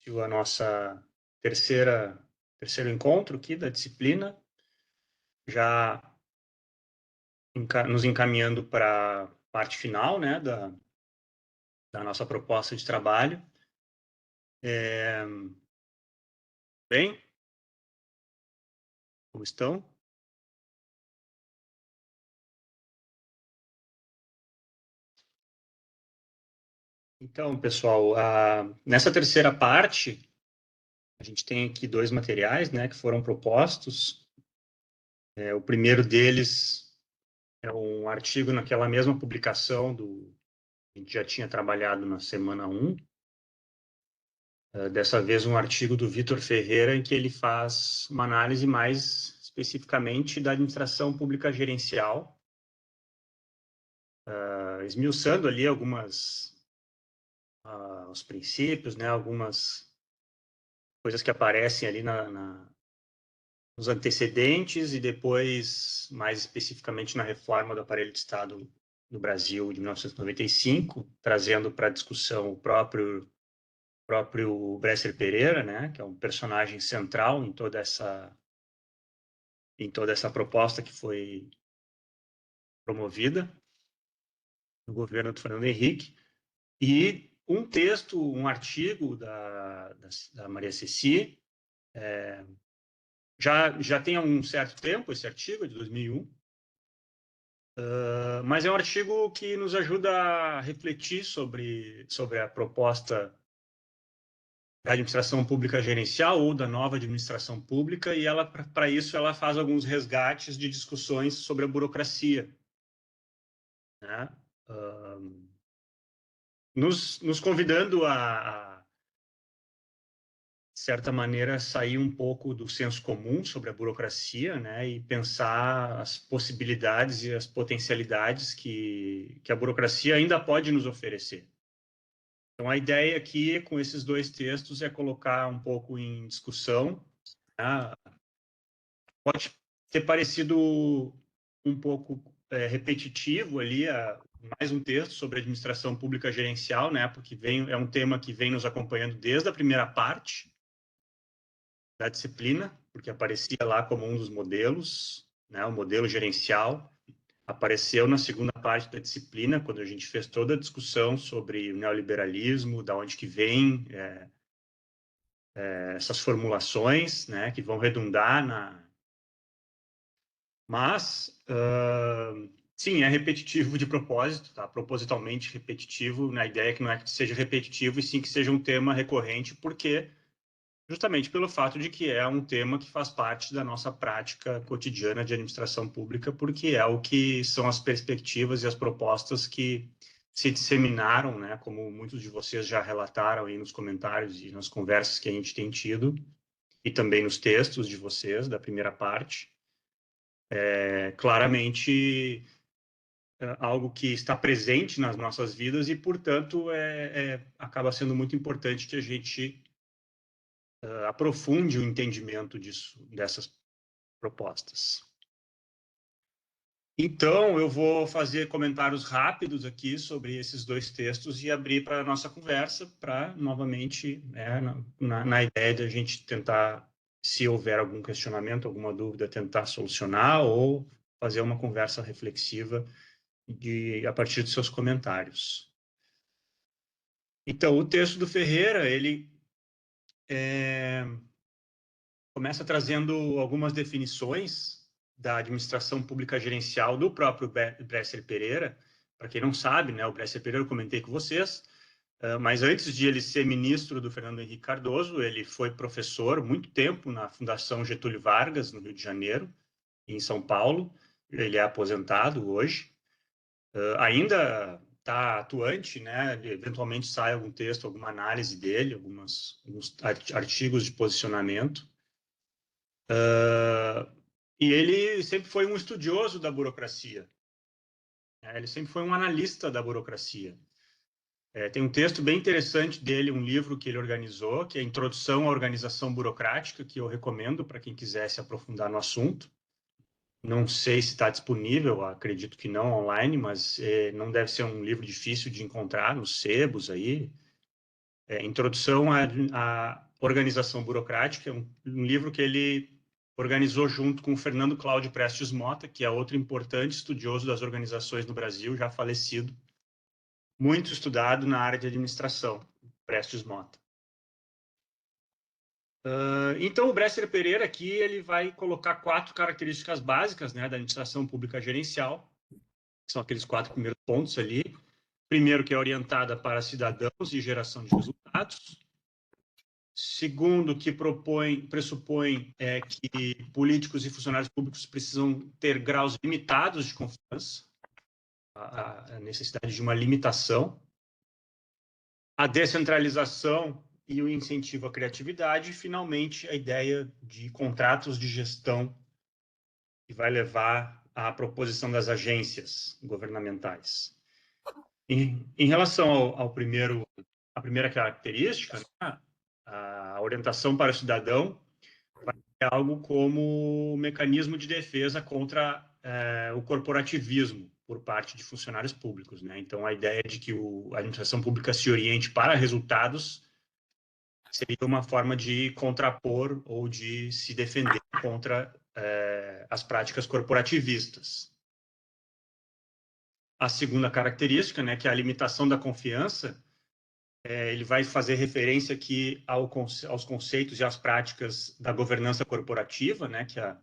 a nossa terceiro encontro aqui da disciplina, já nos encaminhando para a parte final, né, da nossa proposta de trabalho. Bem, como estão? Então, pessoal, nessa terceira parte, a gente tem aqui dois materiais, né, que foram propostos. O primeiro deles é um artigo naquela mesma publicação a gente já tinha trabalhado na semana 1. Dessa vez um artigo do Vitor Ferreira, em que ele faz uma análise mais especificamente da administração pública gerencial, esmiuçando ali os princípios, né, algumas coisas que aparecem ali nos antecedentes e depois, mais especificamente, na reforma do aparelho de Estado do Brasil de 1995, trazendo para discussão o próprio Bresser Pereira, né, que é um personagem central em toda essa proposta que foi promovida no governo do Fernando Henrique, e um texto, um artigo da Maria Ceci, já tem há um certo tempo esse artigo, de 2001, mas é um artigo que nos ajuda a refletir sobre a proposta da administração pública gerencial ou da nova administração pública, e ela, para isso, ela faz alguns resgates de discussões sobre a burocracia, né? Nos convidando de certa maneira, sair um pouco do senso comum sobre a burocracia, né, e pensar as possibilidades e as potencialidades que a burocracia ainda pode nos oferecer. Então, a ideia aqui, com esses dois textos, é colocar um pouco em discussão, né? Pode ter parecido um pouco repetitivo ali, mais um texto sobre administração pública gerencial, né? Porque é um tema que vem nos acompanhando desde a primeira parte da disciplina, porque aparecia lá como um dos modelos, né? O modelo gerencial apareceu na segunda parte da disciplina, quando a gente fez toda a discussão sobre o neoliberalismo, da onde que vem essas formulações, né? Que vão redundar Mas, sim, é repetitivo de propósito, tá? Propositalmente repetitivo, na ideia que não é que seja repetitivo, e sim que seja um tema recorrente, porque justamente pelo fato de que é um tema que faz parte da nossa prática cotidiana de administração pública, porque é o que são as perspectivas e as propostas que se disseminaram, né? Como muitos de vocês já relataram aí nos comentários e nas conversas que a gente tem tido, e também nos textos de vocês, da primeira parte. Claramente algo que está presente nas nossas vidas e, portanto, acaba sendo muito importante que a gente aprofunde o entendimento dessas propostas. Então, eu vou fazer comentários rápidos aqui sobre esses dois textos e abrir para a nossa conversa, para, novamente, né, na ideia de a gente tentar, se houver algum questionamento, alguma dúvida, tentar solucionar ou fazer uma conversa reflexiva a partir de seus comentários. Então, o texto do Ferreira, ele começa trazendo algumas definições da administração pública gerencial do próprio Bresser Pereira. Para quem não sabe, né, o Bresser Pereira eu comentei com vocês, mas antes de ele ser ministro do Fernando Henrique Cardoso, ele foi professor muito tempo na Fundação Getúlio Vargas, no Rio de Janeiro, e em São Paulo. Ele é aposentado hoje. Ainda está atuante, né? Eventualmente sai algum texto, alguma análise dele, alguns artigos de posicionamento. E ele sempre foi um estudioso da burocracia. Né? Ele sempre foi um analista da burocracia. Tem um texto bem interessante dele, um livro que ele organizou, que é a Introdução à Organização Burocrática, que eu recomendo para quem quiser se aprofundar no assunto. Não sei se está disponível, acredito que não online, mas não deve ser um livro difícil de encontrar nos sebos aí. Introdução à Organização Burocrática, um livro que ele organizou junto com o Fernando Cláudio Prestes Mota, que é outro importante estudioso das organizações no Brasil, já falecido, muito estudado na área de administração, Prestes Mota. Então, o Bresser Pereira aqui ele vai colocar 4 características básicas, né, da administração pública gerencial, que são aqueles 4 primeiros pontos ali. Primeiro, que é orientada para cidadãos e geração de resultados. Segundo, que pressupõe que políticos e funcionários públicos precisam ter graus limitados de confiança, a necessidade de uma limitação. A descentralização e o incentivo à criatividade, e, finalmente, a ideia de contratos de gestão que vai levar à proposição das agências governamentais. Em relação à primeira característica, né, a orientação para o cidadão é algo como mecanismo de defesa contra o corporativismo por parte de funcionários públicos, né? Então, a ideia de que a administração pública se oriente para resultados seria uma forma de contrapor ou de se defender contra as práticas corporativistas. A segunda característica, né, que é a limitação da confiança, ele vai fazer referência aqui aos conceitos e às práticas da governança corporativa, né, que é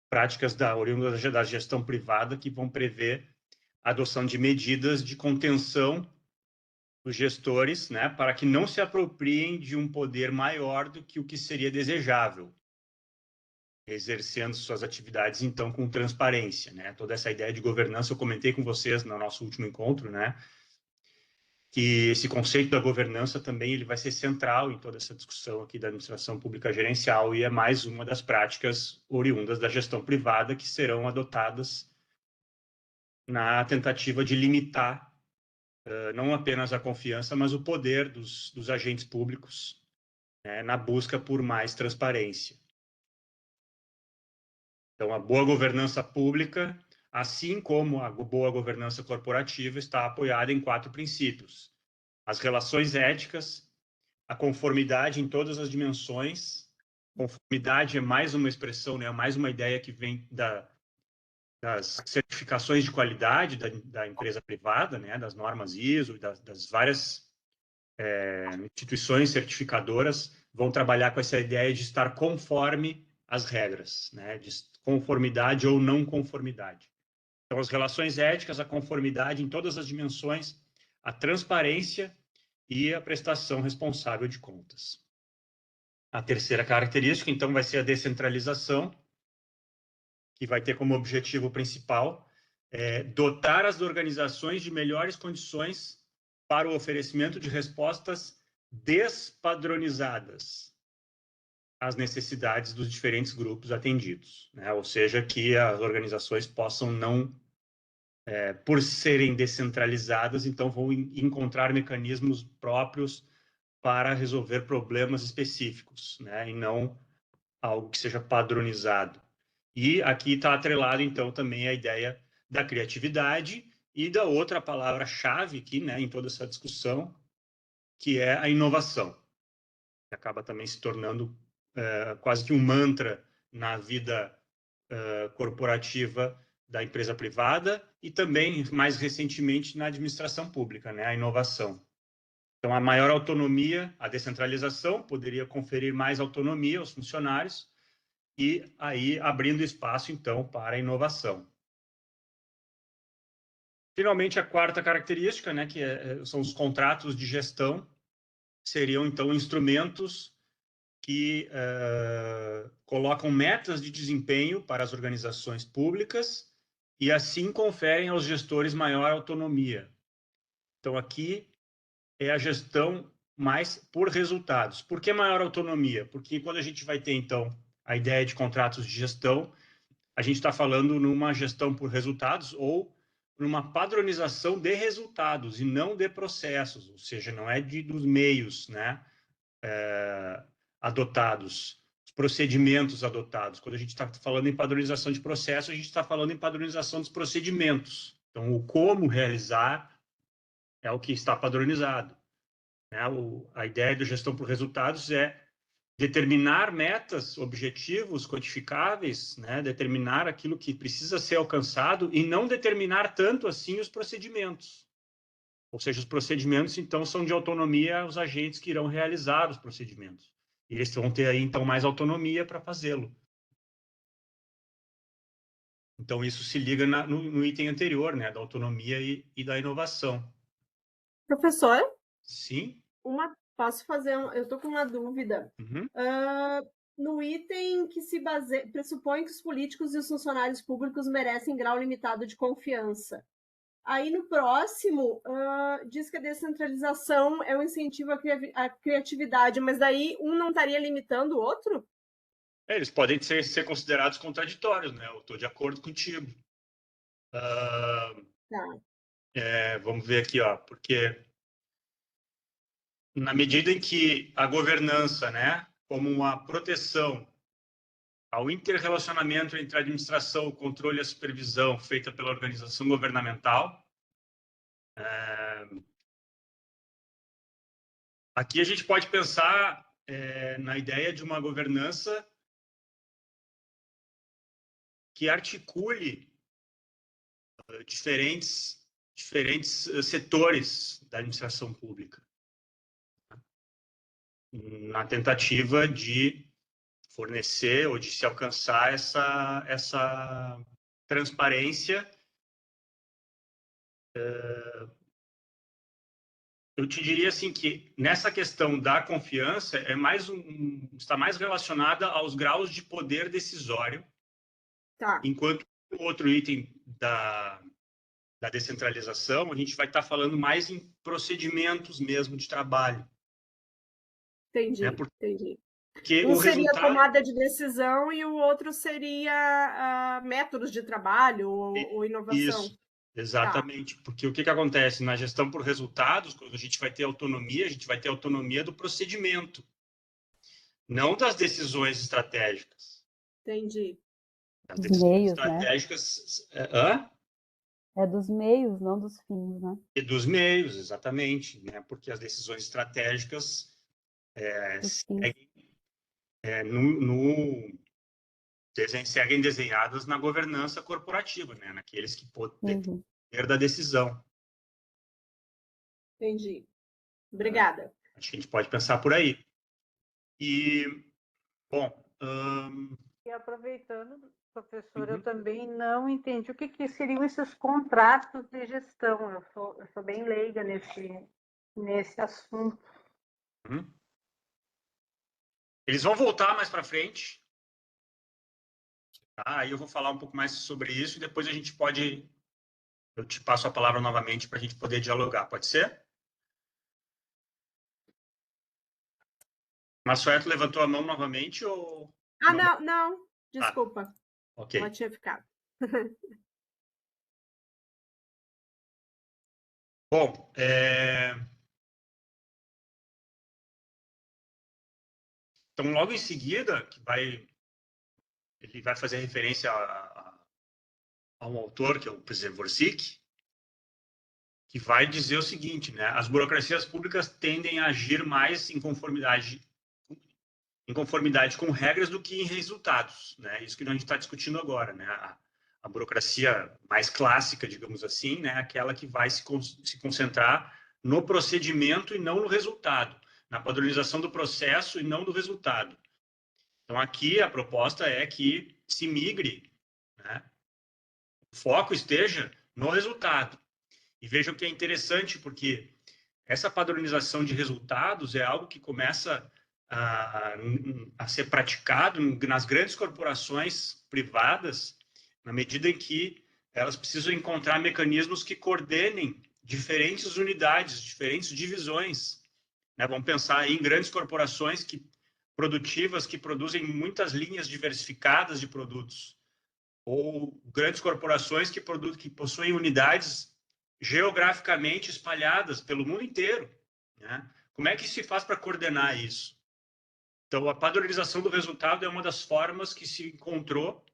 práticas oriundas da gestão privada, que vão prever a adoção de medidas de contenção dos gestores, né, para que não se apropriem de um poder maior do que o que seria desejável, exercendo suas atividades, então, com transparência, né? Toda essa ideia de governança, eu comentei com vocês no nosso último encontro, né, que esse conceito da governança também ele vai ser central em toda essa discussão aqui da administração pública gerencial e é mais uma das práticas oriundas da gestão privada que serão adotadas na tentativa de limitar não apenas a confiança, mas o poder dos agentes públicos, né, na busca por mais transparência. Então, a boa governança pública, assim como a boa governança corporativa, está apoiada em 4 princípios: as relações éticas, a conformidade em todas as dimensões. Conformidade é mais uma expressão, né, mais uma ideia que vem das certificações de qualidade da empresa privada, né, das normas ISO, das várias instituições certificadoras vão trabalhar com essa ideia de estar conforme as regras, né, de conformidade ou não conformidade. Então, as relações éticas, a conformidade em todas as dimensões, a transparência e a prestação responsável de contas. A terceira característica, então, vai ser a descentralização, que vai ter como objetivo principal dotar as organizações de melhores condições para o oferecimento de respostas despadronizadas às necessidades dos diferentes grupos atendidos, né? Ou seja, que as organizações possam não, por serem descentralizadas, então vão encontrar mecanismos próprios para resolver problemas específicos, né? E não algo que seja padronizado. E aqui está atrelado, então, também a ideia da criatividade e da outra palavra-chave aqui, né, em toda essa discussão, que é a inovação, que acaba também se tornando quase que um mantra na vida corporativa da empresa privada e também, mais recentemente, na administração pública, né, a inovação. Então, a maior autonomia, a descentralização, poderia conferir mais autonomia aos funcionários e aí abrindo espaço, então, para a inovação. Finalmente, a quarta característica, né, que são os contratos de gestão, seriam, então, instrumentos que colocam metas de desempenho para as organizações públicas e, assim, conferem aos gestores maior autonomia. Então, aqui é a gestão mais por resultados. Por que maior autonomia? Porque quando a gente vai ter, então, a ideia de contratos de gestão, a gente está falando numa gestão por resultados ou numa padronização de resultados e não de processos, ou seja, não é dos meios, né, adotados, os procedimentos adotados. Quando a gente está falando em padronização de processos, a gente está falando em padronização dos procedimentos. Então, o como realizar é o que está padronizado. né? A ideia da gestão por resultados é determinar metas, objetivos quantificáveis, né? Determinar aquilo que precisa ser alcançado e não determinar tanto assim os procedimentos. Ou seja, os procedimentos, então, são de autonomia aos agentes que irão realizar os procedimentos. E eles vão ter aí, então, mais autonomia para fazê-lo. Então, isso se liga no item anterior, né? Da autonomia e da inovação. Professor, Sim? posso fazer eu estou com uma dúvida. Uhum. No item que se pressupõe que os políticos e os funcionários públicos merecem grau limitado de confiança. Aí no próximo, diz que a descentralização é um incentivo à criatividade, mas daí um não estaria limitando o outro? Eles podem ser considerados contraditórios, né? Eu estou de acordo contigo. Tá. Vamos ver aqui, ó, porque na medida em que a governança, né, como uma proteção ao interrelacionamento entre a administração, o controle e a supervisão feita pela organização governamental, aqui a gente pode pensar na ideia de uma governança que articule diferentes setores da administração pública, na tentativa de fornecer ou de se alcançar essa transparência. Eu te diria assim que nessa questão da confiança está mais relacionada aos graus de poder decisório, Tá. enquanto o outro item da descentralização, a gente vai estar falando mais em procedimentos mesmo de trabalho. Né? Entendi, entendi. Porque Um o seria resultado... tomada de decisão e o outro seria métodos de trabalho ou inovação. Isso, Tá, exatamente. Porque o que acontece na gestão por resultados, quando a gente vai ter autonomia, a gente vai ter autonomia do procedimento, não das decisões estratégicas. entendi. As Dos decisões meios, né? estratégicas... É dos meios, não dos fins, né? E dos meios, exatamente, né? Porque as decisões estratégicas Dos fins. seguem desenhadas na governança corporativa, né? Naqueles que têm Uhum. poder da decisão. Entendi. Obrigada. Acho que a gente pode pensar por aí. E, bom... E aproveitando, professor, Uhum. eu também não entendi o que seriam esses contratos de gestão. Eu sou bem leiga nesse assunto. Uhum. Eles vão voltar mais para frente. Tá? Aí eu vou falar um pouco mais sobre isso e depois a gente pode... Eu te passo a palavra novamente para a gente poder dialogar. Pode ser? Massueto levantou a mão novamente ou... Não. Desculpa. Ah, ok. Ela tinha ficado. Bom, então logo em seguida ele vai fazer referência a um autor que é o Przeworski, que vai dizer o seguinte, né? As burocracias públicas tendem a agir mais em conformidade com regras do que em resultados, né? Isso que a gente está discutindo agora, né? A burocracia mais clássica, digamos assim, né? Aquela que vai se concentrar no procedimento e não no resultado, na padronização do processo e não do resultado. Então, aqui a proposta é que se migre, né? O foco esteja no resultado. E vejam que é interessante, porque essa padronização de resultados é algo que começa a ser praticado nas grandes corporações privadas, na medida em que elas precisam encontrar mecanismos que coordenem diferentes unidades, diferentes divisões. Né? Vamos pensar aí em grandes corporações produtivas que produzem muitas linhas diversificadas de produtos, ou grandes corporações que possuem unidades geograficamente espalhadas pelo mundo inteiro. Né? Como é que se faz para coordenar isso? Então, a padronização do resultado é uma das formas que se encontrou.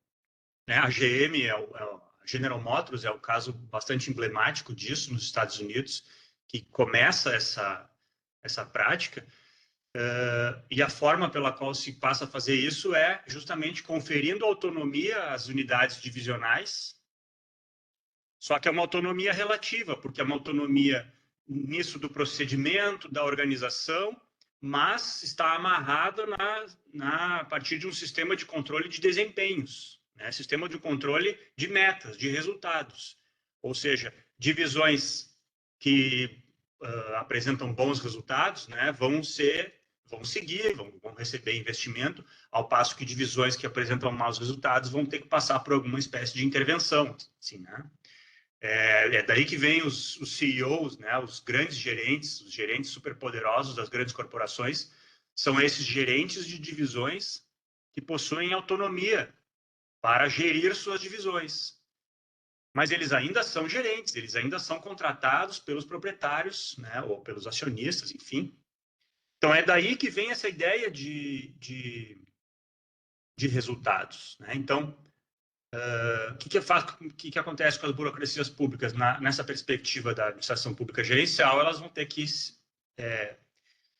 Né? A GM, a General Motors, é um caso bastante emblemático disso nos Estados Unidos, que começa essa prática, e a forma pela qual se passa a fazer isso é justamente conferindo autonomia às unidades divisionais, só que é uma autonomia relativa, porque é uma autonomia nisso do procedimento, da organização, mas está amarrada a partir de um sistema de controle de desempenhos, né? Sistema de controle de metas, de resultados. Ou seja, divisões que apresentam bons resultados, né, vão seguir, vão receber investimento, ao passo que divisões que apresentam maus resultados vão ter que passar por alguma espécie de intervenção, assim, né? É daí que vem os CEOs, né, os grandes gerentes, os gerentes superpoderosos das grandes corporações, são esses gerentes de divisões que possuem autonomia para gerir suas divisões. Mas eles ainda são gerentes, eles ainda são contratados pelos proprietários, né, ou pelos acionistas, enfim. Então, é daí que vem essa ideia de resultados, né? Então, o que acontece com as burocracias públicas nessa perspectiva da administração pública gerencial? Elas vão ter que,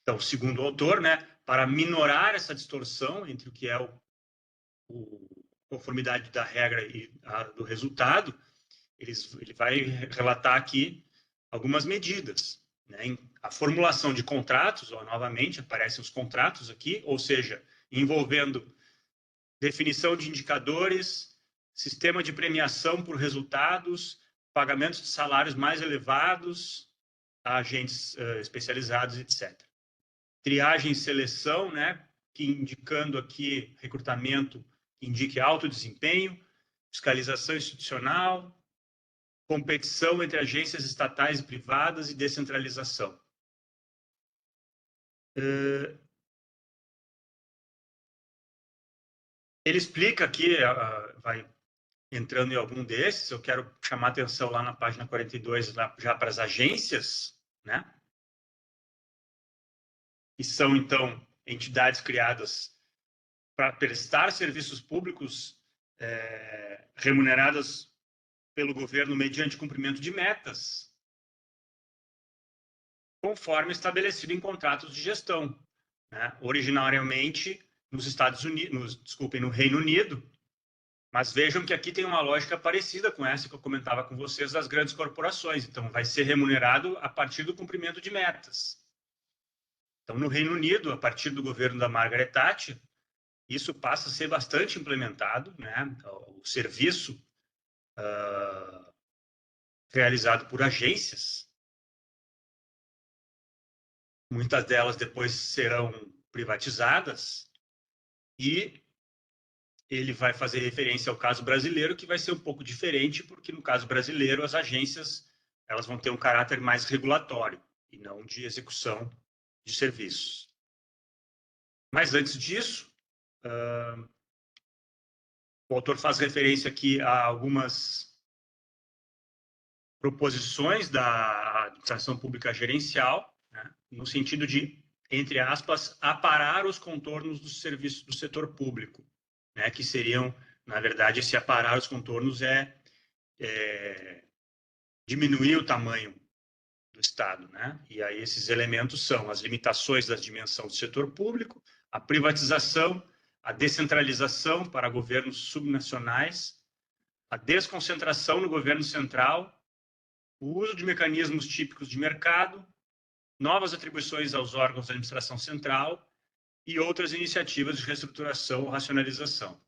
então, segundo o autor, né, para minorar essa distorção entre o que é o conformidade da regra e do resultado, ele vai relatar aqui algumas medidas, né? A formulação de contratos, novamente aparecem os contratos aqui, ou seja, envolvendo definição de indicadores, sistema de premiação por resultados, pagamentos de salários mais elevados a agentes especializados, etc. Triagem e seleção, né, que indicando aqui recrutamento que indique alto desempenho, fiscalização institucional, competição entre agências estatais e privadas e descentralização. Ele explica aqui, vai entrando em algum desses, eu quero chamar a atenção lá na página 42, já para as agências, né? Que são, então, entidades criadas para prestar serviços públicos remuneradas pelo governo mediante cumprimento de metas, conforme estabelecido em contratos de gestão, né? Originariamente nos Estados Unidos, no Reino Unido, mas vejam que aqui tem uma lógica parecida com essa que eu comentava com vocês das grandes corporações. Então, vai ser remunerado a partir do cumprimento de metas. Então, no Reino Unido, a partir do governo da Margaret Thatcher, isso passa a ser bastante implementado, né? O serviço realizado por agências, muitas delas depois serão privatizadas, e ele vai fazer referência ao caso brasileiro, que vai ser um pouco diferente, porque no caso brasileiro as agências elas vão ter um caráter mais regulatório e não de execução de serviços. Mas antes disso, o autor faz referência aqui a algumas proposições da administração pública gerencial, né, no sentido de, entre aspas, aparar os contornos dos serviços do setor público, né, que seriam, na verdade, esse aparar os contornos diminuir o tamanho do Estado, né? E aí esses elementos são as limitações da dimensão do setor público, a privatização, a descentralização para governos subnacionais, a desconcentração no governo central, o uso de mecanismos típicos de mercado, novas atribuições aos órgãos da administração central e outras iniciativas de reestruturação ou racionalização.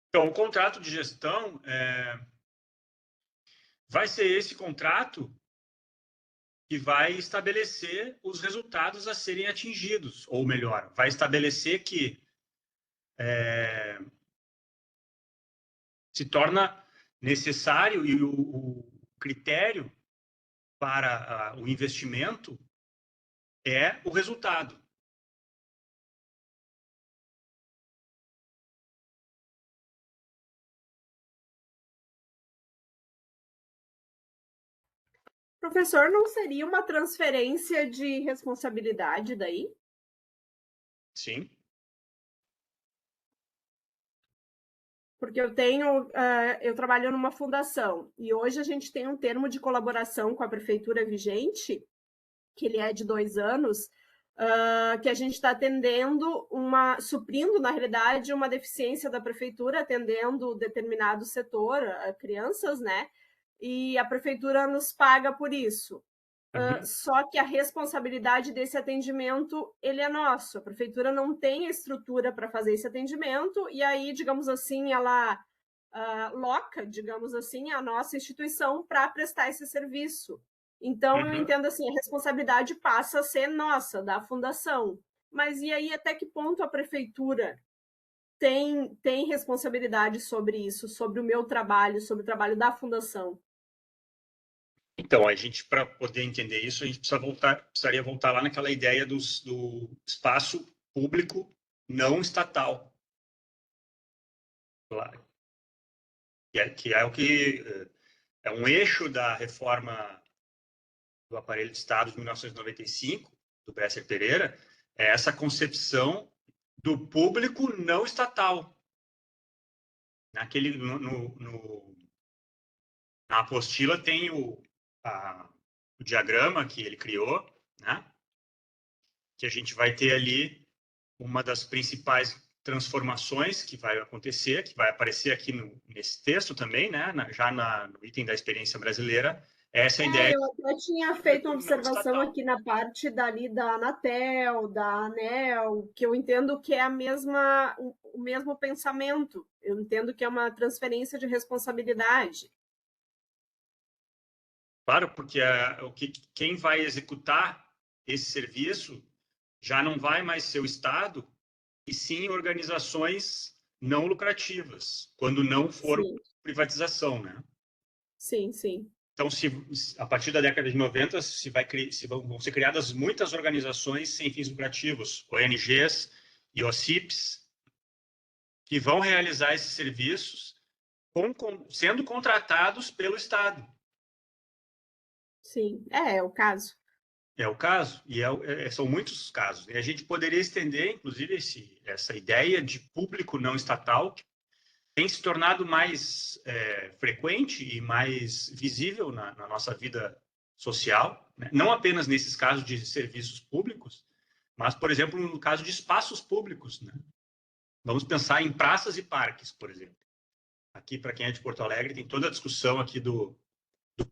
Então, o contrato de gestão vai ser esse contrato que vai estabelecer os resultados a serem atingidos, ou melhor, vai estabelecer que se torna necessário e o critério para o investimento é o resultado. Professor, não seria uma transferência de responsabilidade daí? Sim. porque eu trabalho numa fundação, e hoje a gente tem um termo de colaboração com a prefeitura vigente, que ele é de 2 anos, que a gente está suprindo, na realidade, uma deficiência da prefeitura, atendendo determinado setor, crianças, né? E a prefeitura nos paga por isso. Só que a responsabilidade desse atendimento, ele é nosso. A prefeitura não tem a estrutura para fazer esse atendimento, e aí, digamos assim, ela loca, digamos assim, a nossa instituição para prestar esse serviço. Então, eu entendo assim, a responsabilidade passa a ser nossa, da fundação. Mas e aí, até que ponto a prefeitura tem responsabilidade sobre isso, sobre o meu trabalho, sobre o trabalho da fundação? Então, para poder entender isso, a gente precisaria voltar lá naquela ideia do espaço público não estatal. Claro. Que é um eixo da reforma do aparelho de Estado de 1995, do Bresser Pereira, é essa concepção do público não estatal. Na apostila tem o diagrama que ele criou, né? Que a gente vai ter ali uma das principais transformações que vai acontecer, que vai aparecer aqui nesse texto também, né? No item da experiência brasileira, essa ideia. Eu até tinha feito uma observação aqui na parte dali da Anatel, da ANEL, que eu entendo que é o mesmo pensamento. Eu entendo que é uma transferência de responsabilidade. Claro, porque quem vai executar esse serviço já não vai mais ser o Estado, e sim organizações não lucrativas, quando não for privatização, né? Sim, sim. Então, a partir da década de 90, vão ser criadas muitas organizações sem fins lucrativos, ONGs e OCIPs, que vão realizar esses serviços sendo contratados pelo Estado. Sim, é o caso. É o caso, e são muitos casos. E a gente poderia estender, inclusive, essa ideia de público não estatal, que tem se tornado mais frequente e mais visível na nossa vida social, né? Não apenas nesses casos de serviços públicos, mas, por exemplo, no caso de espaços públicos, né? Vamos pensar em praças e parques, por exemplo. Aqui, para quem é de Porto Alegre, tem toda a discussão aqui do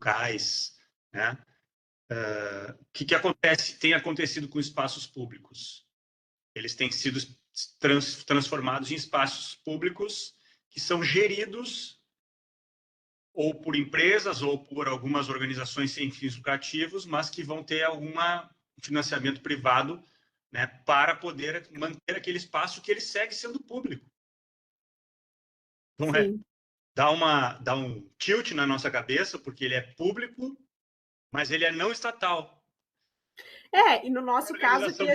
CAIS, né? O que tem acontecido com espaços públicos? Eles têm sido transformados em espaços públicos que são geridos ou por empresas ou por algumas organizações sem fins lucrativos, mas que vão ter algum financiamento privado, né, para poder manter aquele espaço que ele segue sendo público. Então, dá um tilt na nossa cabeça, porque ele é público, mas ele é não estatal. E no nosso caso aqui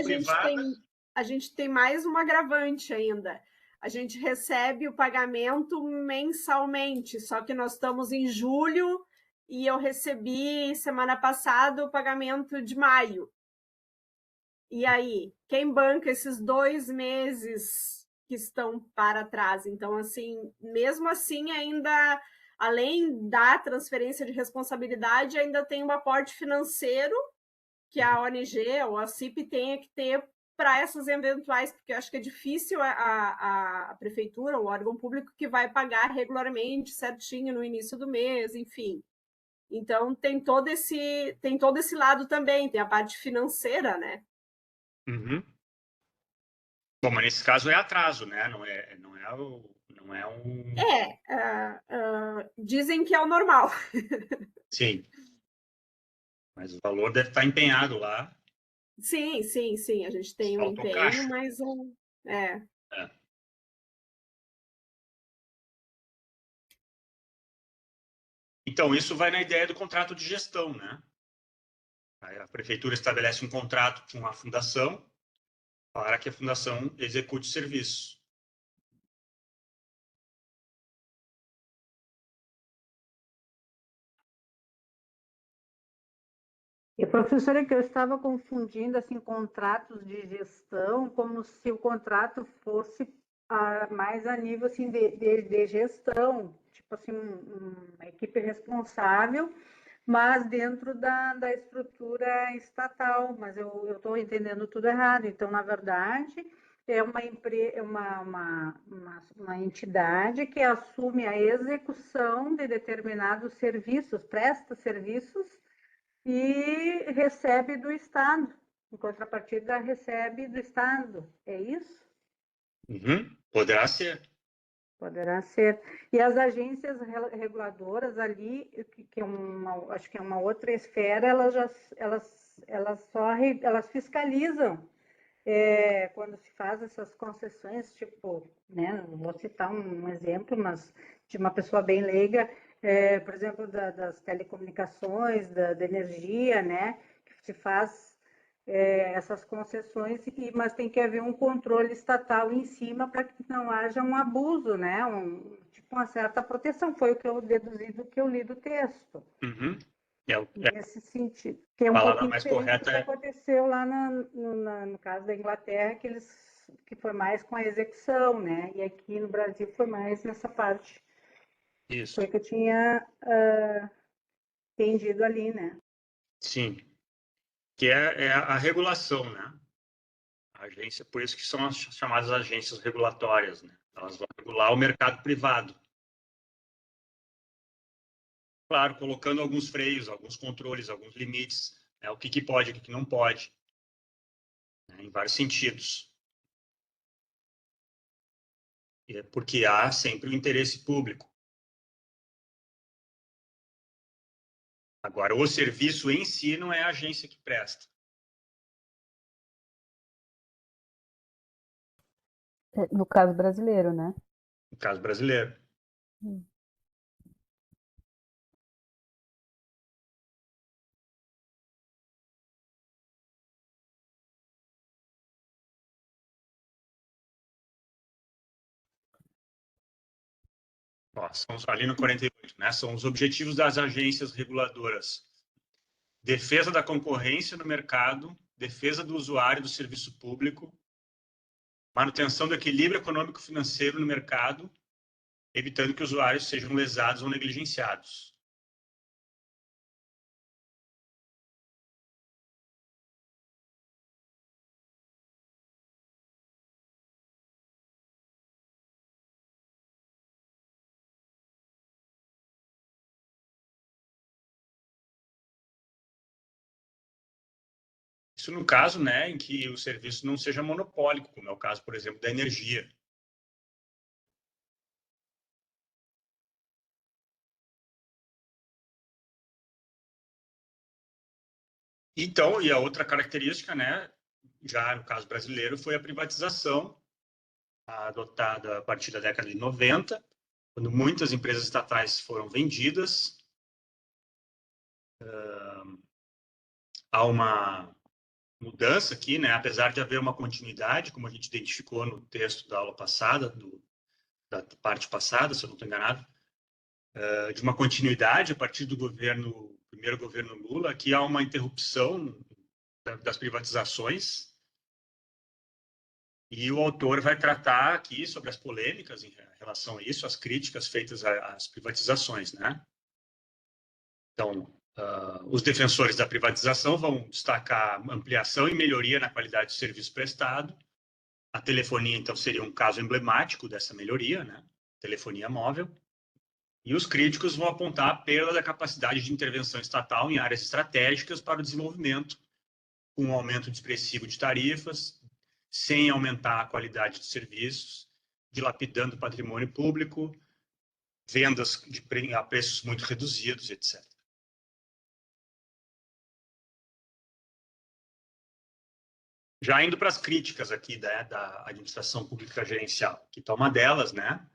a gente tem mais um agravante ainda. A gente recebe o pagamento mensalmente, só que nós estamos em julho e eu recebi semana passada o pagamento de maio. E aí, quem banca esses 2 meses que estão para trás? Então, assim, mesmo assim, ainda, além da transferência de responsabilidade, ainda tem um aporte financeiro que a ONG ou a CIP tenha que ter para essas eventuais, porque eu acho que é difícil a prefeitura, o órgão público, que vai pagar regularmente, certinho, no início do mês, enfim. Então, tem todo esse lado também, tem a parte financeira, né? Uhum. Bom, mas nesse caso é atraso, né? Não é um... Dizem que é o normal. Sim. Mas o valor deve estar empenhado lá. Sim. A gente tem um empenho, caixa. mas Então, isso vai na ideia do contrato de gestão, né? A prefeitura estabelece um contrato com a fundação para que a fundação execute o serviço. E, professora, que eu estava confundindo assim, contratos de gestão como se o contrato fosse mais a nível assim, de gestão, tipo assim, uma equipe responsável, mas dentro da estrutura estatal. Mas eu estou entendendo tudo errado. Então, na verdade, é uma entidade que assume a execução de determinados serviços, presta serviços e recebe do Estado. Em contrapartida, recebe do Estado. É isso? Poderá ser. Poderá ser. E as agências reguladoras ali, que é acho que é uma outra esfera, elas fiscalizam quando se faz essas concessões, tipo, né, vou citar um exemplo, mas de uma pessoa bem leiga, por exemplo, das telecomunicações, da energia, né, que se faz essas concessões, mas tem que haver um controle estatal em cima para que não haja um abuso, né, tipo uma certa proteção. Foi o que eu deduzi do que eu li do texto. Nesse sentido, que é um pouquinho diferente do que aconteceu lá no caso da Inglaterra, que foi mais com a execução, né? E aqui no Brasil foi mais nessa parte. Isso. Foi que eu tinha entendido ali, né? Sim. Que é a regulação, né? A agência, por isso que são as chamadas agências regulatórias, né? Elas vão regular o mercado privado. Claro, colocando alguns freios, alguns controles, alguns limites, né? O que pode, o que não pode, né? Em vários sentidos. Porque há sempre o interesse público. Agora, o serviço em si não é a agência que presta. No caso brasileiro, né? No caso brasileiro. Ó, são ali no 48, né? São os objetivos das agências reguladoras: defesa da concorrência no mercado, defesa do usuário do serviço público, manutenção do equilíbrio econômico-financeiro no mercado, evitando que usuários sejam lesados ou negligenciados. Isso no caso, né, em que o serviço não seja monopólico, como é o caso, por exemplo, da energia. Então, e a outra característica, né, já no caso brasileiro, foi a privatização adotada a partir da década de 90, quando muitas empresas estatais foram vendidas. Há uma mudança aqui, né, apesar de haver uma continuidade, como a gente identificou no texto da aula passada, da parte passada, se eu não estou enganado, de uma continuidade a partir do primeiro governo Lula, que há uma interrupção das privatizações. E o autor vai tratar aqui sobre as polêmicas em relação a isso, as críticas feitas às privatizações, né? Então, os defensores da privatização vão destacar ampliação e melhoria na qualidade do serviço prestado. A telefonia, então, seria um caso emblemático dessa melhoria, né? Telefonia móvel. E os críticos vão apontar a perda da capacidade de intervenção estatal em áreas estratégicas para o desenvolvimento, com um aumento expressivo de tarifas, sem aumentar a qualidade dos serviços, dilapidando o patrimônio público, vendas a preços muito reduzidos, etc. Já indo para as críticas aqui da administração pública gerencial, que está uma delas, né?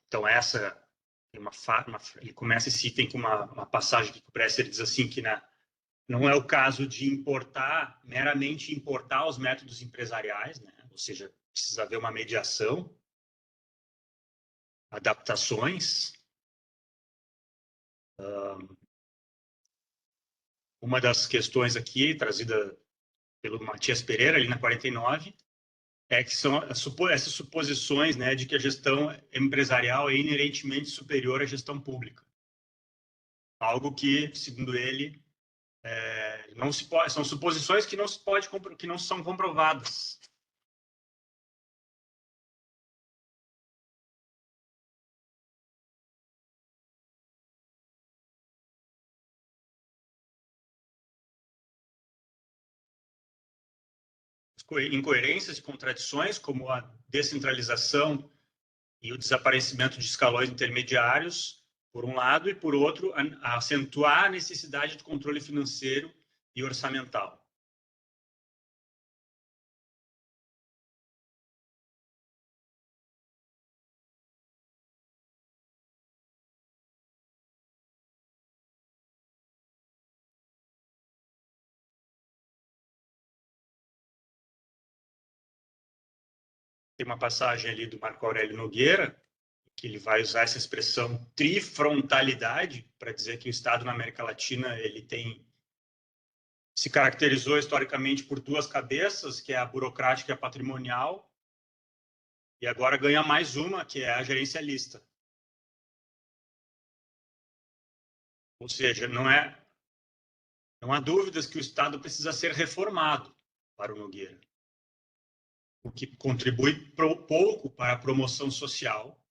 Então, essa tem ele começa esse item com uma passagem que o Bresser diz assim que, né, não é o caso de meramente importar os métodos empresariais, né? Ou seja, precisa haver uma mediação, adaptações. Uma das questões aqui, trazida pelo Matias Pereira, ali na 49, que são essas suposições, né, de que a gestão empresarial é inerentemente superior à gestão pública. Algo que, segundo ele, não se pode, são suposições que não se pode, que não são comprovadas. Incoerências e contradições, como a descentralização e o desaparecimento de escalões intermediários, por um lado, e, por outro, a acentuar a necessidade de controle financeiro e orçamental. Tem uma passagem ali do Marco Aurélio Nogueira, que ele vai usar essa expressão trifrontalidade para dizer que o Estado na América Latina ele se caracterizou historicamente por duas cabeças, que é a burocrática e a patrimonial, e agora ganha mais uma, que é a gerencialista. Ou seja, não há dúvidas que o Estado precisa ser reformado para o Nogueira, o que contribui pouco para a promoção social.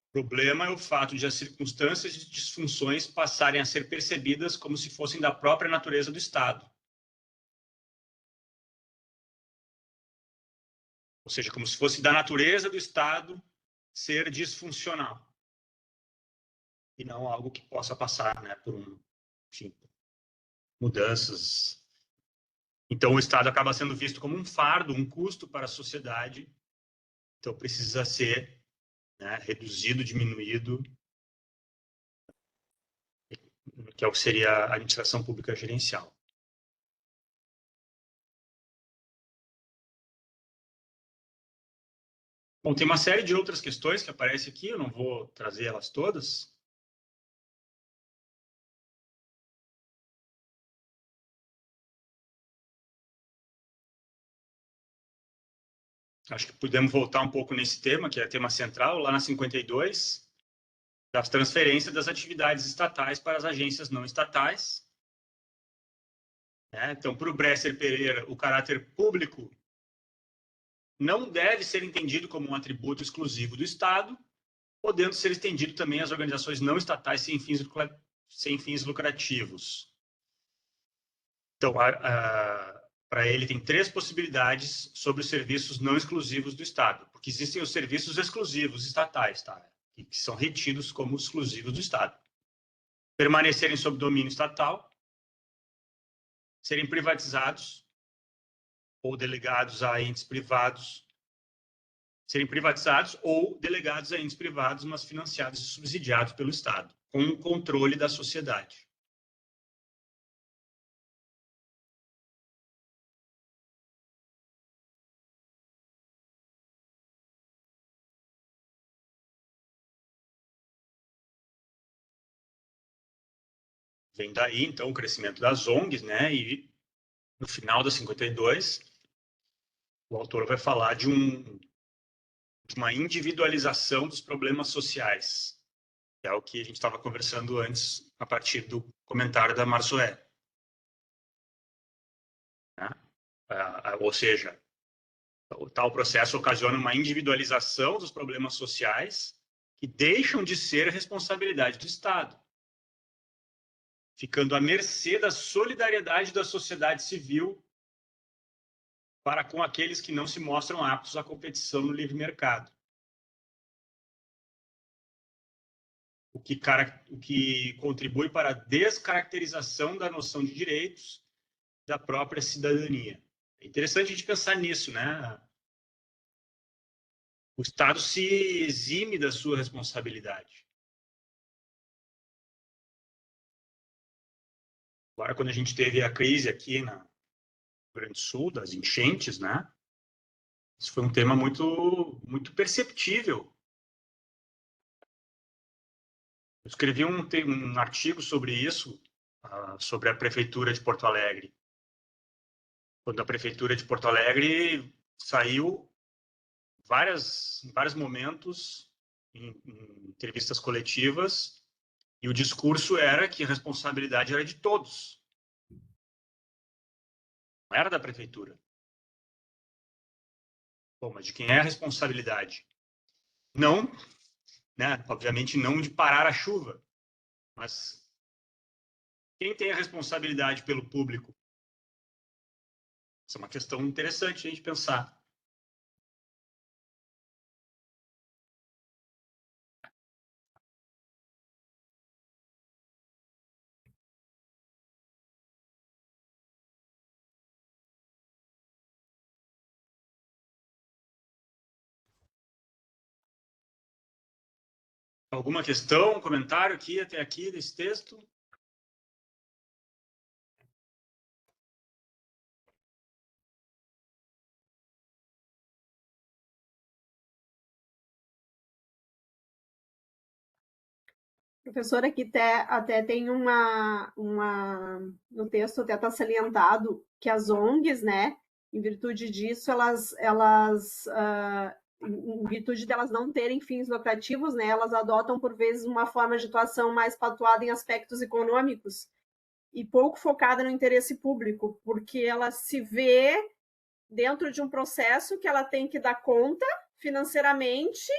O problema é o fato de as circunstâncias de disfunções passarem a ser percebidas como se fossem da própria natureza do Estado. Ou seja, como se fosse da natureza do Estado ser disfuncional. E não algo que possa passar, né, por enfim, mudanças. Então, o Estado acaba sendo visto como um fardo, um custo para a sociedade. Então, precisa ser, né, reduzido, diminuído, que é o que seria a administração pública gerencial. Bom, tem uma série de outras questões que aparecem aqui, eu não vou trazer elas todas. Acho que podemos voltar um pouco nesse tema, que é tema central, lá na 52, das transferências das atividades estatais para as agências não estatais. Então, para o Bresser Pereira, o caráter público não deve ser entendido como um atributo exclusivo do Estado, podendo ser estendido também às organizações não estatais sem fins lucrativos. Então, para ele, tem três possibilidades sobre os serviços não exclusivos do Estado, porque existem os serviços exclusivos estatais, tá? Que são retidos como exclusivos do Estado. Permanecerem sob domínio estatal, serem privatizados ou delegados a entes privados, serem privatizados ou delegados a entes privados, mas financiados e subsidiados pelo Estado, com o controle da sociedade. Vem daí, então, o crescimento das ONGs, né? E no final da 52, o autor vai falar de uma individualização dos problemas sociais, que é o que a gente estava conversando antes, a partir do comentário da Marzoé. Ou seja, o tal processo ocasiona uma individualização dos problemas sociais que deixam de ser responsabilidade do Estado, ficando à mercê da solidariedade da sociedade civil para com aqueles que não se mostram aptos à competição no livre mercado. O que contribui para a descaracterização da noção de direitos da própria cidadania. É interessante a gente pensar nisso, né? O Estado se exime da sua responsabilidade. Agora, quando a gente teve a crise aqui no Rio Grande do Sul, das enchentes, né? Isso foi um tema muito, muito perceptível. Eu escrevi um artigo sobre isso, sobre a Prefeitura de Porto Alegre. Quando a Prefeitura de Porto Alegre saiu em vários momentos, em entrevistas coletivas, e o discurso era que a responsabilidade era de todos, não era da prefeitura. Bom, mas de quem é a responsabilidade? Não, né? Obviamente não de parar a chuva, mas quem tem a responsabilidade pelo público? Essa é uma questão interessante a gente pensar. Alguma questão, comentário aqui, até aqui, desse texto? Professor, aqui até tem no texto até está salientado que as ONGs, né, em virtude disso, em virtude delas não terem fins lucrativos, né, elas adotam, por vezes, uma forma de atuação mais patuada em aspectos econômicos e pouco focada no interesse público, porque ela se vê dentro de um processo que ela tem que dar conta financeiramente.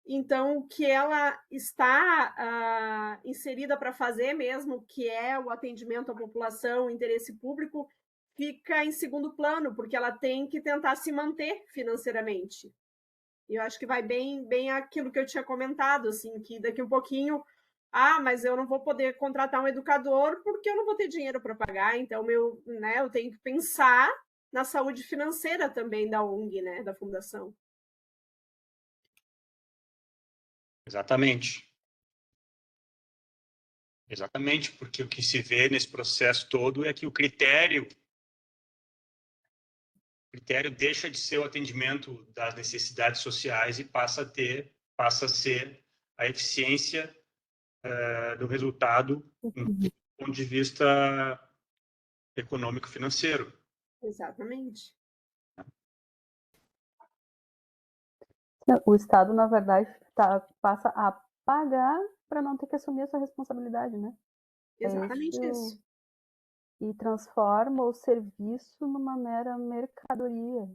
Então, o que ela está inserida para fazer mesmo, que é o atendimento à população, o interesse público, fica em segundo plano, porque ela tem que tentar se manter financeiramente. E eu acho que vai bem aquilo que eu tinha comentado, assim, que daqui um pouquinho, mas eu não vou poder contratar um educador porque eu não vou ter dinheiro para pagar, então eu tenho que pensar na saúde financeira também da ONG, né, da fundação. Exatamente. Exatamente, porque o que se vê nesse processo todo é que o critério deixa de ser o atendimento das necessidades sociais e passa a ser a eficiência do resultado do ponto de vista econômico-financeiro. Exatamente. O Estado, na verdade, passa a pagar para não ter que assumir essa responsabilidade, né? Exatamente isso. E transforma o serviço numa mera mercadoria.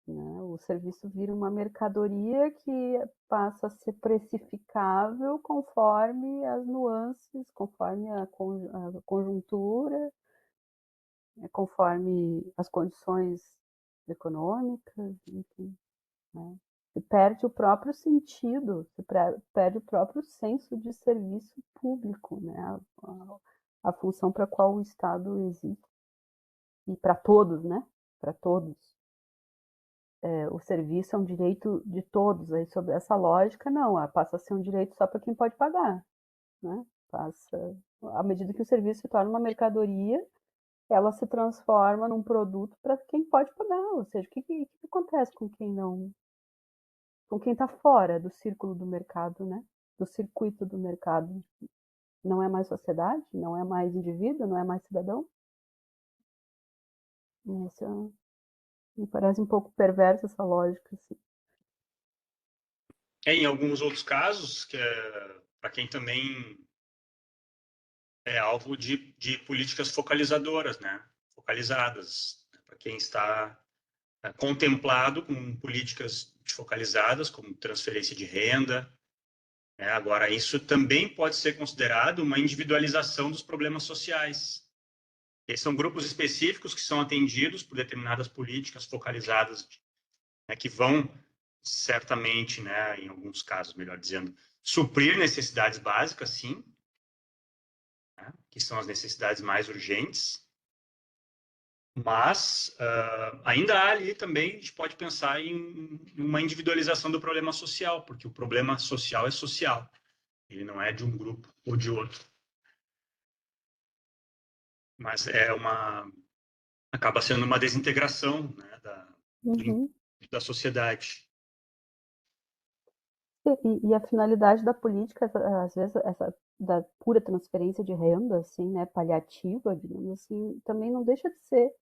Né? O serviço vira uma mercadoria que passa a ser precificável conforme as nuances, conforme a conjuntura, conforme as condições econômicas, enfim. Né? Se perde o próprio sentido, se perde o próprio senso de serviço público, né? A função para a qual o Estado existe. E para todos, né? Para todos. O serviço é um direito de todos. Aí, sob essa lógica, não, passa a ser um direito só para quem pode pagar. Né? À medida que o serviço se torna uma mercadoria, ela se transforma num produto para quem pode pagar. Ou seja, o que acontece com quem está fora do círculo do mercado, né? Do circuito do mercado? Não é mais sociedade, não é mais indivíduo, não é mais cidadão? Isso me parece um pouco perversa essa lógica. Assim. Em alguns outros casos, para quem também é alvo de políticas focalizadoras, né? Focalizadas, para quem está contemplado com políticas focalizadas, como transferência de renda. Agora, isso também pode ser considerado uma individualização dos problemas sociais. Esses são grupos específicos que são atendidos por determinadas políticas focalizadas, que vão certamente, em alguns casos, melhor dizendo, suprir necessidades básicas, sim, que são as necessidades mais urgentes, mas ainda há ali também, a gente pode pensar em uma individualização do problema social, porque o problema social é social, ele não é de um grupo ou de outro. Mas acaba sendo uma desintegração, né, da sociedade. E a finalidade da política, às vezes, da pura transferência de renda, assim, né, paliativa, digamos assim, também não deixa de ser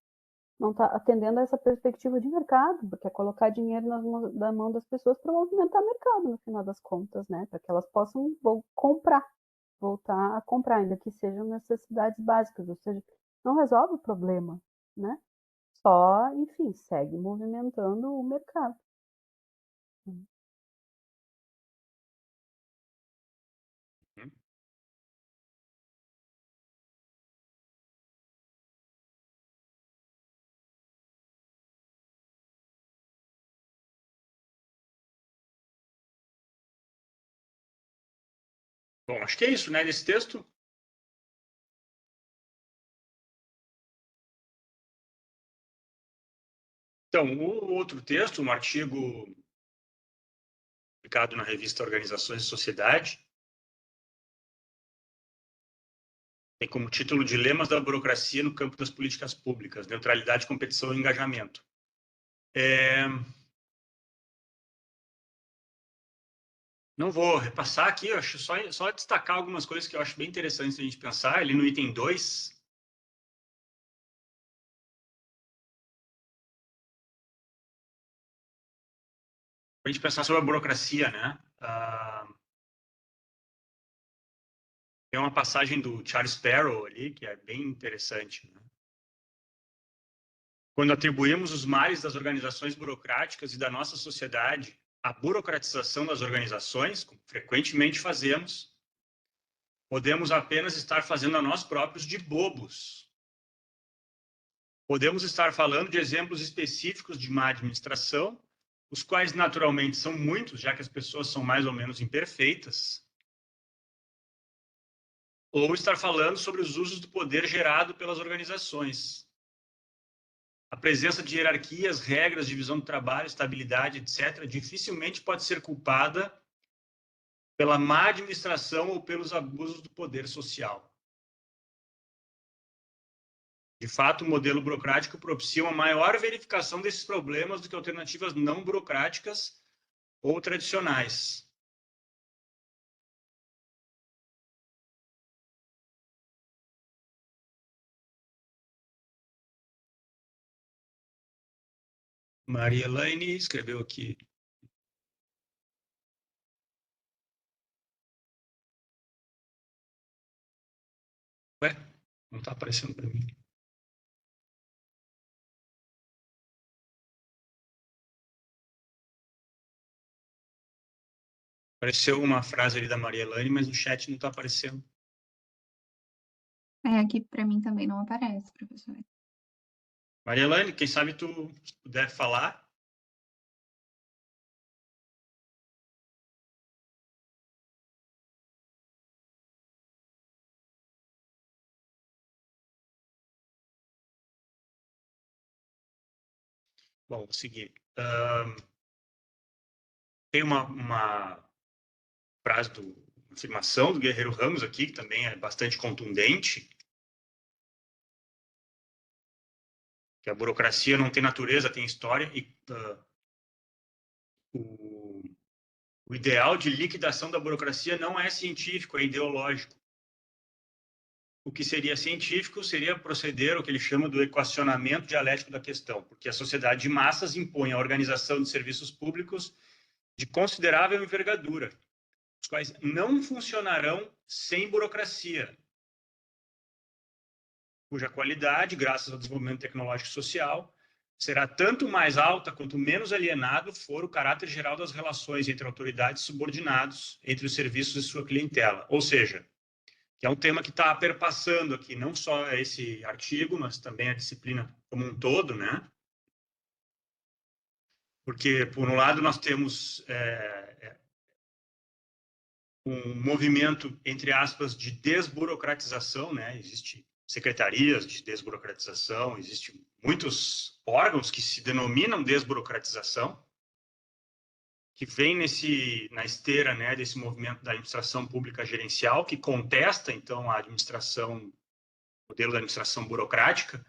não está atendendo a essa perspectiva de mercado, porque é colocar dinheiro na mão das pessoas para movimentar o mercado, no final das contas, né? Para que elas possam voltar a comprar, ainda que sejam necessidades básicas, ou seja, não resolve o problema, né? Só, enfim, segue movimentando o mercado. Bom, acho que é isso, né, desse texto. Então, o outro texto, um artigo publicado na revista Organizações e Sociedade, tem como título Dilemas da Burocracia no Campo das Políticas Públicas, Neutralidade, Competição e Engajamento. Não vou repassar aqui, eu acho só destacar algumas coisas que eu acho bem interessantes a gente pensar. Ali no item 2, a gente pensar sobre a burocracia, né? Tem uma passagem do Charles Sparrow ali, que é bem interessante, né? Quando atribuímos os males das organizações burocráticas e da nossa sociedade à burocratização das organizações, como frequentemente fazemos, podemos apenas estar fazendo a nós próprios de bobos. Podemos estar falando de exemplos específicos de má administração, os quais naturalmente são muitos, já que as pessoas são mais ou menos imperfeitas, ou estar falando sobre os usos do poder gerado pelas organizações. A presença de hierarquias, regras, divisão do trabalho, estabilidade, etc., dificilmente pode ser culpada pela má administração ou pelos abusos do poder social. De fato, o modelo burocrático propicia uma maior verificação desses problemas do que alternativas não burocráticas ou tradicionais. Maria Elaine escreveu aqui. Ué, não está aparecendo para mim. Apareceu uma frase ali da Maria Elaine, mas no chat não está aparecendo. Aqui para mim também não aparece, professor. Maria Elaine, quem sabe tu puder falar? Bom, vou seguir. Tem uma frase uma afirmação do Guerreiro Ramos aqui, que também é bastante contundente, que a burocracia não tem natureza, tem história, e o ideal de liquidação da burocracia não é científico, é ideológico. O que seria científico seria proceder ao que ele chama do equacionamento dialético da questão, porque a sociedade de massas impõe a organização de serviços públicos de considerável envergadura, os quais não funcionarão sem burocracia, cuja qualidade, graças ao desenvolvimento tecnológico e social, será tanto mais alta quanto menos alienado for o caráter geral das relações entre autoridades e subordinados, entre os serviços e sua clientela. Ou seja, que é um tema que está perpassando aqui, não só esse artigo, mas também a disciplina como um todo, né? Porque, por um lado, nós temos um movimento, entre aspas, de desburocratização, né? Existe secretarias de desburocratização, existem muitos órgãos que se denominam desburocratização, que vem na esteira, né, desse movimento da administração pública gerencial, que contesta, então, a administração, o modelo da administração burocrática.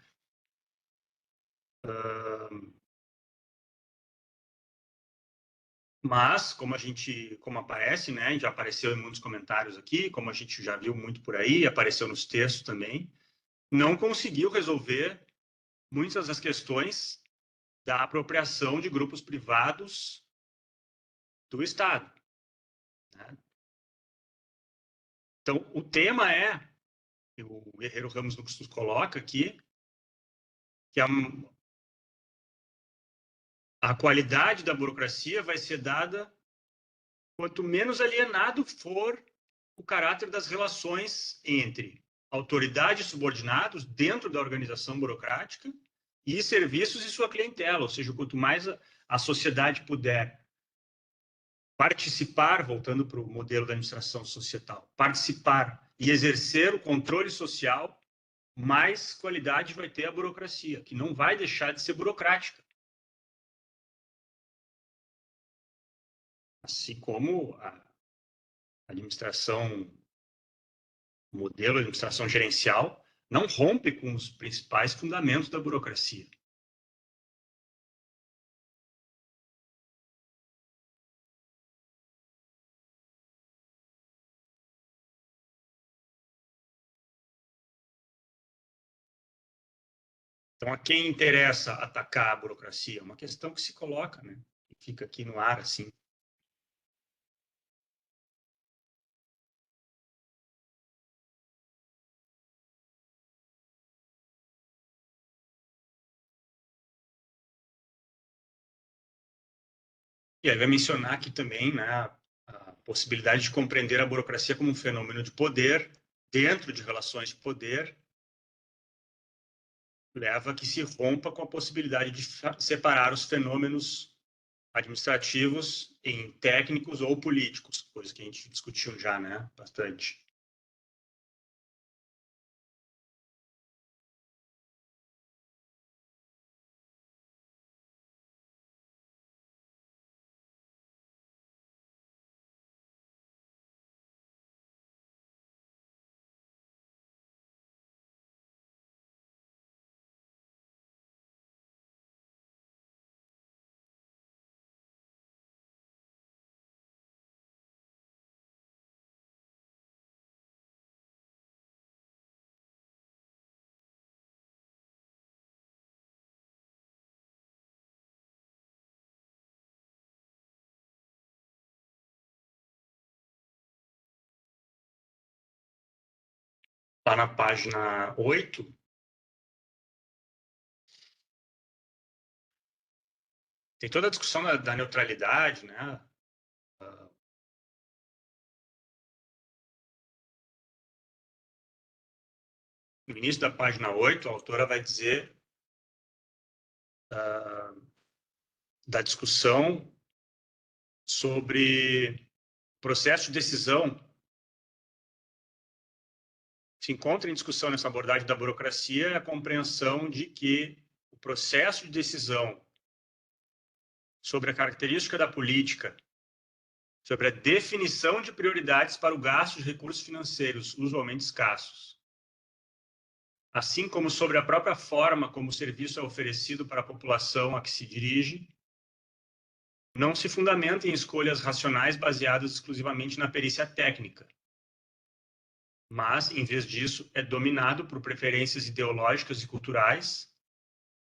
Mas, como aparece, né, já apareceu em muitos comentários aqui, como a gente já viu muito por aí, apareceu nos textos também, não conseguiu resolver muitas das questões da apropriação de grupos privados do Estado, né? Então, o tema é, o Guerreiro Ramos nos coloca aqui, que a qualidade da burocracia vai ser dada quanto menos alienado for o caráter das relações entre autoridades e subordinados dentro da organização burocrática e serviços e sua clientela, ou seja, quanto mais a sociedade puder participar, voltando para o modelo da administração societal, participar e exercer o controle social, mais qualidade vai ter a burocracia, que não vai deixar de ser burocrática. Assim como a administração, o modelo de administração gerencial, não rompe com os principais fundamentos da burocracia. Então, a quem interessa atacar a burocracia? É uma questão que se coloca, né? E fica aqui no ar, assim. E aí vai mencionar aqui também, né, a possibilidade de compreender a burocracia como um fenômeno de poder dentro de relações de poder, leva a que se rompa com a possibilidade de separar os fenômenos administrativos em técnicos ou políticos, coisa que a gente discutiu já, né, bastante. Lá na página 8, tem toda a discussão da neutralidade, né? No início da página 8, a autora vai dizer da discussão sobre processo de decisão. Se encontra em discussão nessa abordagem da burocracia a compreensão de que o processo de decisão sobre a característica da política, sobre a definição de prioridades para o gasto de recursos financeiros usualmente escassos, assim como sobre a própria forma como o serviço é oferecido para a população a que se dirige, não se fundamenta em escolhas racionais baseadas exclusivamente na perícia técnica, mas, em vez disso, é dominado por preferências ideológicas e culturais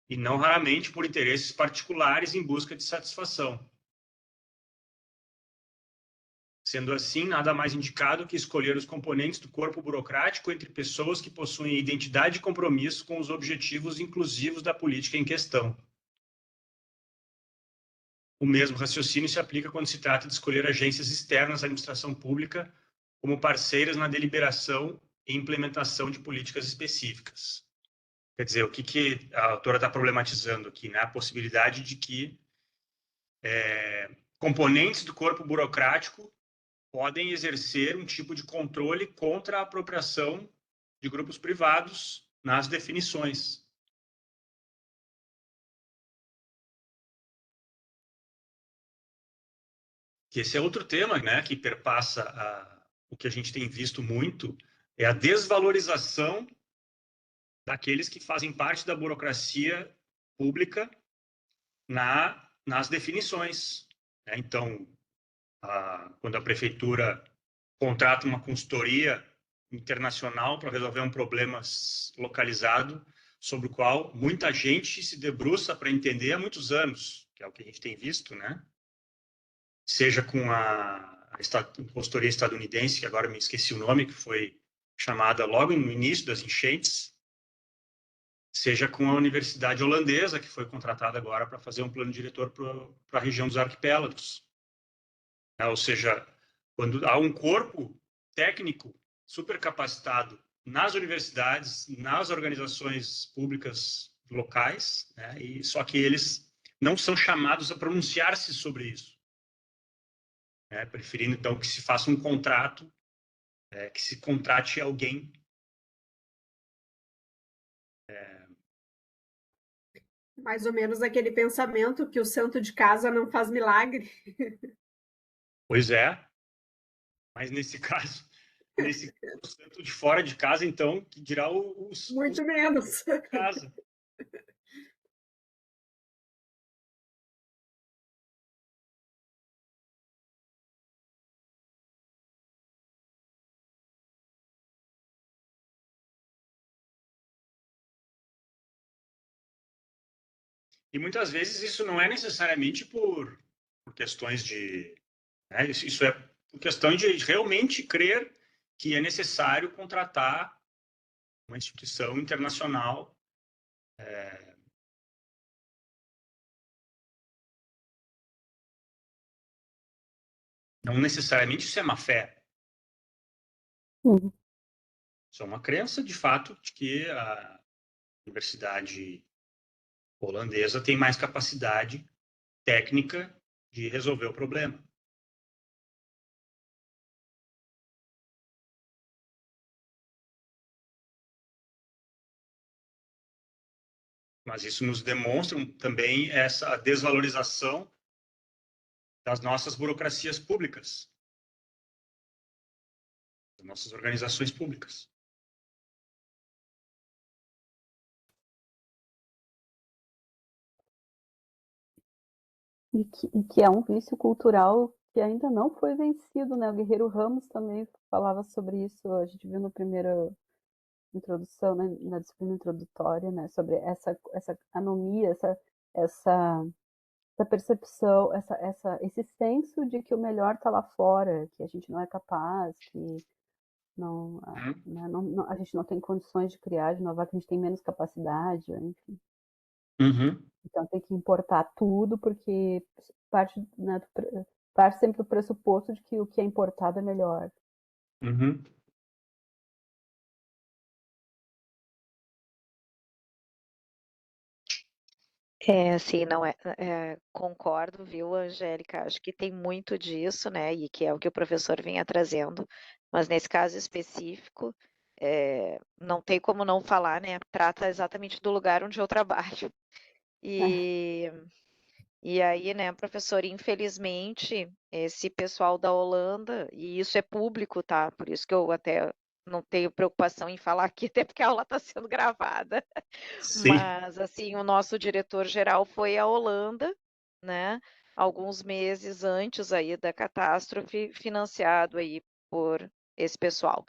e não raramente por interesses particulares em busca de satisfação. Sendo assim, nada mais indicado que escolher os componentes do corpo burocrático entre pessoas que possuem identidade e compromisso com os objetivos inclusivos da política em questão. O mesmo raciocínio se aplica quando se trata de escolher agências externas à administração pública como parceiras na deliberação e implementação de políticas específicas. Quer dizer, o que a autora está problematizando aqui, né? A possibilidade de que componentes do corpo burocrático podem exercer um tipo de controle contra a apropriação de grupos privados nas definições. Que esse é outro tema, né, que perpassa o que a gente tem visto muito, é a desvalorização daqueles que fazem parte da burocracia pública nas definições, né? Então, quando a prefeitura contrata uma consultoria internacional para resolver um problema localizado, sobre o qual muita gente se debruça para entender há muitos anos, que é o que a gente tem visto, né? Seja com a consultoria estadunidense, que agora me esqueci o nome, que foi chamada logo no início das enchentes, seja com a universidade holandesa, que foi contratada agora para fazer um plano diretor para a região dos arquipélagos. Ou seja, quando há um corpo técnico super capacitado nas universidades, nas organizações públicas locais, né, e só que eles não são chamados a pronunciar-se sobre isso, né, preferindo então que se faça um contrato, que se contrate alguém. Mais ou menos aquele pensamento que o santo de casa não faz milagre. Pois é, mas nesse caso, o santo de fora de casa, então, que dirá Muito menos. de casa. E muitas vezes isso não é necessariamente por questões de... Né, isso é por questão de realmente crer que é necessário contratar uma instituição internacional não necessariamente isso é má fé. Uhum. Isso é uma crença, de fato, de que a universidade holandesa tem mais capacidade técnica de resolver o problema. Mas isso nos demonstra também essa desvalorização das nossas burocracias públicas, das nossas organizações públicas. E que é um vício cultural que ainda não foi vencido, né? O Guerreiro Ramos também falava sobre isso, a gente viu no primeiro introdução, né, na disciplina introdutória, né, sobre essa anomia, essa percepção, esse senso de que o melhor está lá fora, que a gente não é capaz, que não, né, a gente não tem condições de criar, de inovar, que a gente tem menos capacidade, enfim. Uhum. Então tem que importar tudo, porque parte, né, parte sempre do pressuposto de que o que é importado é melhor. Uhum. Sim, não concordo, viu, Angélica? Acho que tem muito disso, né? E que é o que o professor vinha trazendo, mas nesse caso específico, não tem como não falar, né? Trata exatamente do lugar onde eu trabalho. E aí, né, professor, infelizmente, esse pessoal da Holanda, e isso é público, tá? Por isso que eu até não tenho preocupação em falar aqui, até porque a aula está sendo gravada. Sim. Mas, assim, o nosso diretor-geral foi à Holanda, né? Alguns meses antes aí da catástrofe, financiado aí por esse pessoal.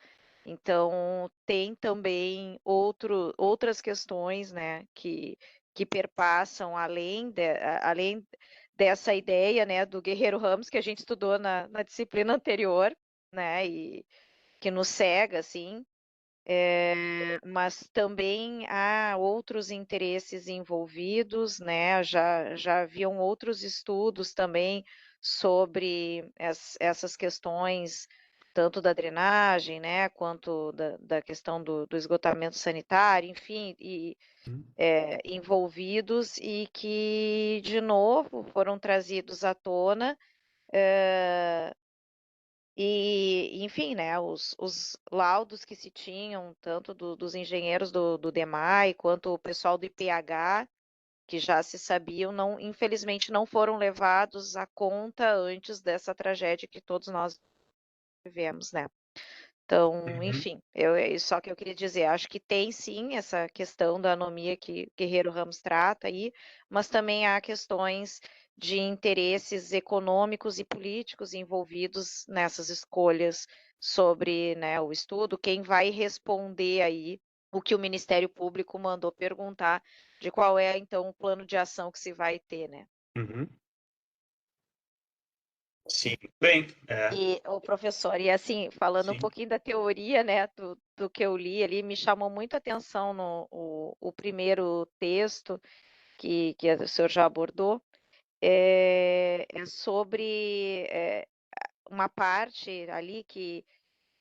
Então, tem também outras questões, né, que perpassam além dessa ideia, né, do Guerreiro Ramos, que a gente estudou na disciplina anterior, né, e que nos cega, assim, mas também há outros interesses envolvidos, né, já haviam outros estudos também sobre essas questões, tanto da drenagem, né, quanto da questão do esgotamento sanitário, enfim, envolvidos e que, de novo, foram trazidos à tona, e, enfim, né, os laudos que se tinham, tanto dos engenheiros do DEMAI, quanto o pessoal do IPH, que já se sabiam, infelizmente não foram levados à conta antes dessa tragédia que todos nós vivemos, né? Então, enfim, só que eu queria dizer, acho que tem sim essa questão da anomia que Guerreiro Ramos trata aí, mas também há questões de interesses econômicos e políticos envolvidos nessas escolhas sobre, né, o estudo, quem vai responder aí o que o Ministério Público mandou perguntar de qual é, então, o plano de ação que se vai ter, né? Uhum. Sim, bem, E, o professor, e assim, falando um sim. pouquinho da teoria, né, do que eu li ali, me chamou muito a atenção o primeiro texto que o senhor já abordou, é sobre uma parte ali que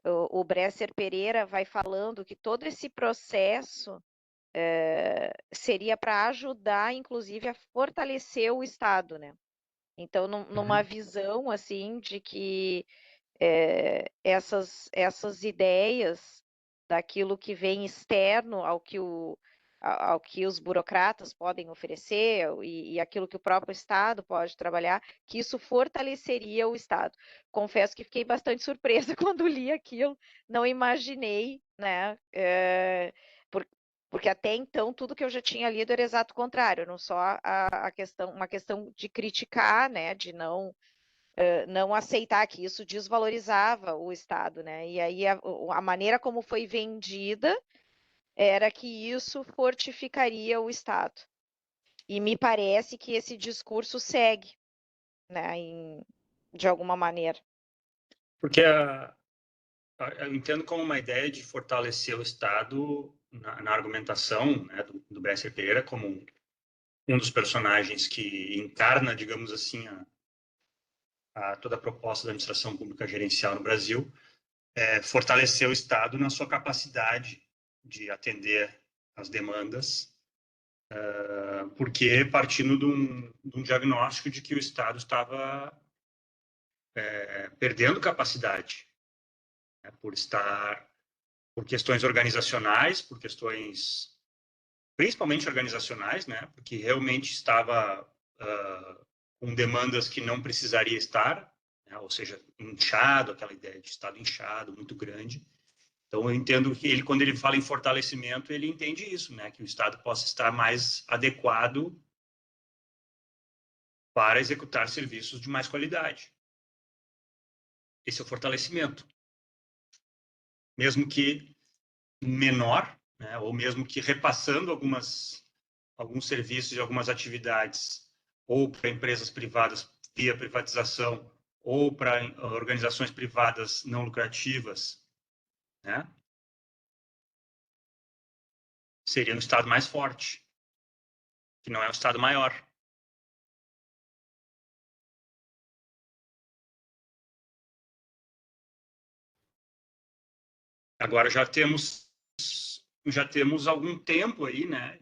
o Bresser Pereira vai falando que todo esse processo seria para ajudar, inclusive, a fortalecer o Estado, né? Então, numa visão assim de que essas ideias daquilo que vem externo ao que os burocratas podem oferecer e aquilo que o próprio Estado pode trabalhar, que isso fortaleceria o Estado. Confesso que fiquei bastante surpresa quando li aquilo, não imaginei, né? Porque até então tudo que eu já tinha lido era exato contrário, não só uma questão de criticar, né? De não aceitar que isso desvalorizava o Estado, né? E aí a maneira como foi vendida era que isso fortificaria o Estado. E me parece que esse discurso segue, né? De alguma maneira. Porque eu entendo como uma ideia de fortalecer o Estado na argumentação, né, do Bresser Pereira como um dos personagens que encarna, digamos assim, toda a proposta da administração pública gerencial no Brasil, fortalecer o Estado na sua capacidade de atender às demandas, porque partindo de um diagnóstico de que o Estado estava perdendo capacidade, né, por questões organizacionais, por questões principalmente organizacionais, né, porque realmente estava com demandas que não precisaria estar, né, ou seja, inchado, aquela ideia de Estado inchado, muito grande. Então, eu entendo que ele, quando ele fala em fortalecimento, ele entende isso, né, que o Estado possa estar mais adequado para executar serviços de mais qualidade. Esse é o fortalecimento. Mesmo que menor, né, ou mesmo que repassando alguns serviços e algumas atividades ou para empresas privadas via privatização ou para organizações privadas não lucrativas, né, seria um Estado mais forte, que não é um Estado maior. Agora já temos algum tempo aí, né?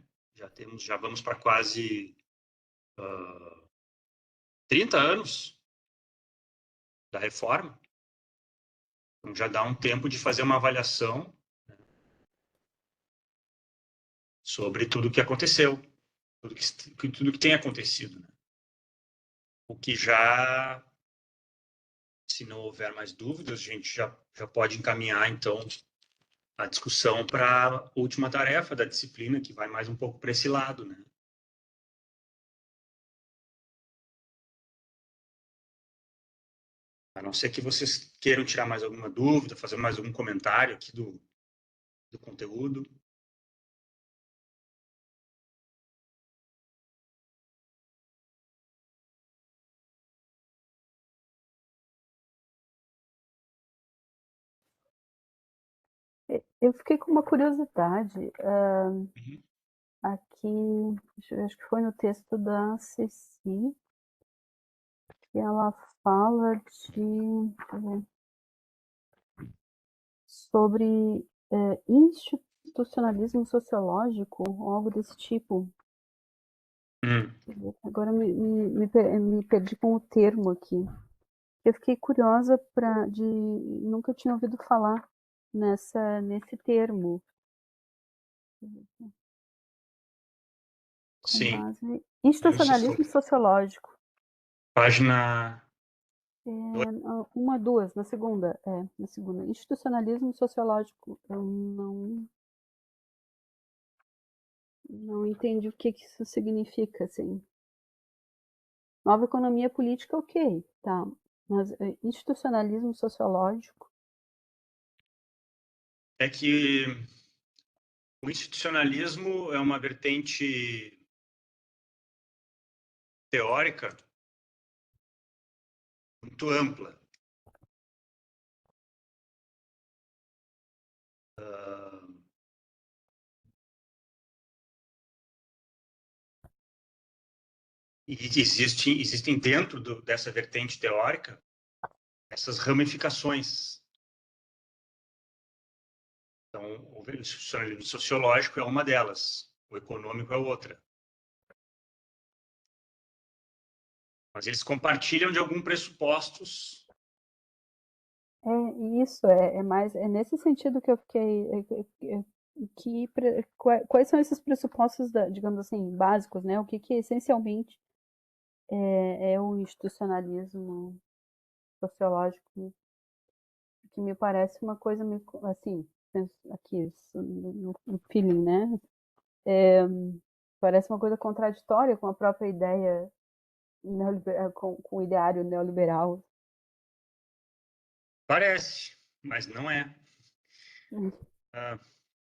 Já vamos para quase 30 anos da reforma. Então já dá um tempo de fazer uma avaliação, né, sobre tudo o que aconteceu, tudo que tem acontecido, né? O que já, se não houver mais dúvidas, a gente já pode encaminhar, então, a discussão para a última tarefa da disciplina, que vai mais um pouco para esse lado, né? A não ser que vocês queiram tirar mais alguma dúvida, fazer mais algum comentário aqui do conteúdo. Eu fiquei com uma curiosidade Uhum. aqui, acho que foi no texto da Ceci, que ela fala sobre institucionalismo sociológico, ou algo desse tipo. Agora me perdi com o termo aqui. Eu fiquei curiosa nunca tinha ouvido falar nesse termo. Com Sim. base institucionalismo sociológico. Página... Na segunda. Na segunda. Institucionalismo sociológico. Eu não entendi o que isso significa, assim. Nova economia política, ok, tá. Mas institucionalismo sociológico. É que O institucionalismo é uma vertente teórica muito ampla. E existem dentro dessa vertente teórica essas ramificações. Então, o institucionalismo sociológico é uma delas, o econômico é outra. Mas eles compartilham de alguns pressupostos. É mais nesse sentido que eu fiquei. Quais são esses pressupostos, digamos assim, básicos, né? O que essencialmente é o institucionalismo sociológico, que me parece uma coisa meio, assim, aqui no feeling, né? Parece uma coisa contraditória com a própria ideia com o ideário neoliberal. Parece, mas não é.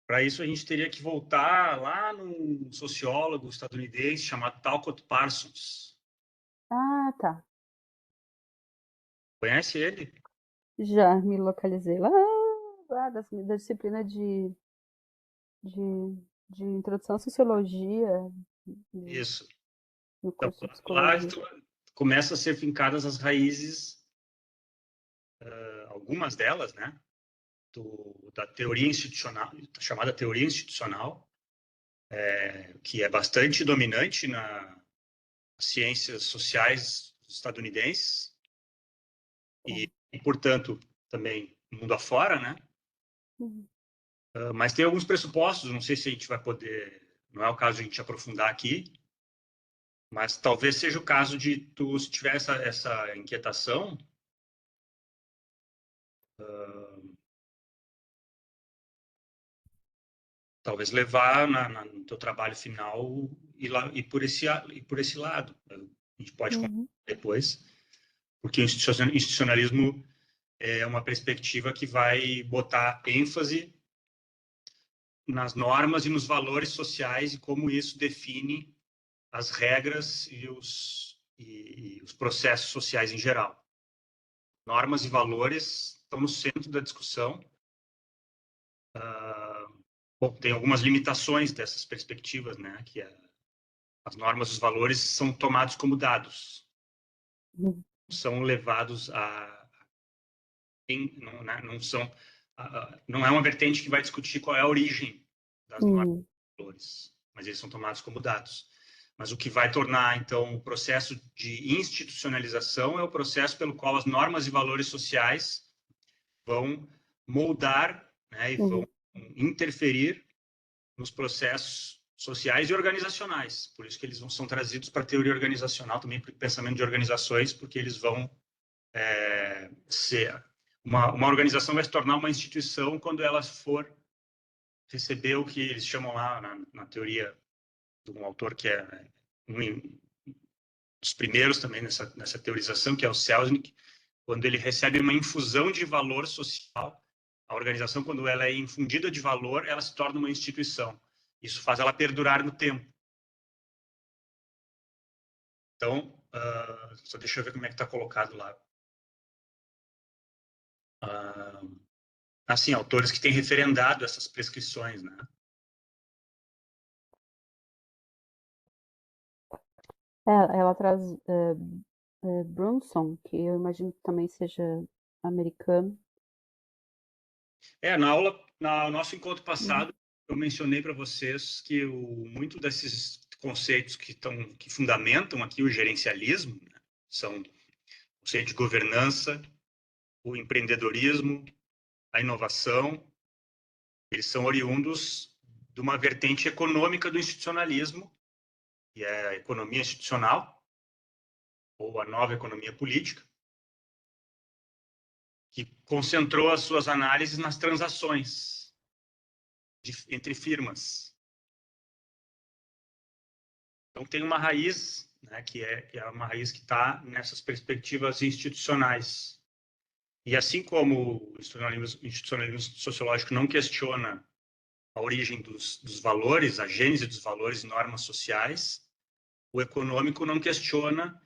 Para isso, a gente teria que voltar lá num sociólogo estadunidense chamado Talcott Parsons. Ah, tá. Conhece ele? Já me localizei lá da disciplina de introdução à sociologia, Isso. no Então, curso de lá psicologia. começam a ser fincadas as raízes, algumas delas, né, da teoria institucional, chamada teoria institucional, que é bastante dominante nas ciências sociais estadunidenses e, portanto, também mundo afora, né? Mas tem alguns pressupostos, não sei se a gente vai poder, não é o caso de a gente aprofundar aqui, mas talvez seja o caso de tu, se tiver essa inquietação, talvez levar no teu trabalho final e por esse lado. A gente pode conversar depois, porque o institucionalismo é uma perspectiva que vai botar ênfase nas normas e nos valores sociais e como isso define as regras e os processos sociais em geral. Normas e valores estão no centro da discussão. Bom, tem algumas limitações dessas perspectivas, né? Que as normas e os valores são tomados como dados, são levados não são, não é uma vertente que vai discutir qual é a origem das normas e valores, mas eles são tomados como dados. Mas o que vai tornar, então, o processo de institucionalização é o processo pelo qual as normas e valores sociais vão moldar, né, e vão interferir nos processos sociais e organizacionais. Por isso que eles são trazidos para a teoria organizacional, também para o pensamento de organizações, porque eles vão ser... Uma organização vai se tornar uma instituição quando ela for receber o que eles chamam lá na teoria de um autor que é um dos primeiros também nessa teorização, que é o Selznick, quando ele recebe uma infusão de valor social. A organização, quando ela é infundida de valor, ela se torna uma instituição. Isso faz ela perdurar no tempo. Então, só deixa eu ver como é que está colocado lá. Assim, autores que têm referendado essas prescrições, né? Ela traz Brunson, que eu imagino que também seja americano. No nosso encontro passado, eu mencionei para vocês que muito desses conceitos que fundamentam aqui o gerencialismo, né, são o conceito de governança, o empreendedorismo, a inovação, eles são oriundos de uma vertente econômica do institucionalismo, que é a economia institucional, ou a nova economia política, que concentrou as suas análises nas transações entre firmas. Então, tem uma raiz, né, que é uma raiz que está nessas perspectivas institucionais. E assim como o institucionalismo sociológico não questiona a origem dos valores, a gênese dos valores e normas sociais, o econômico não questiona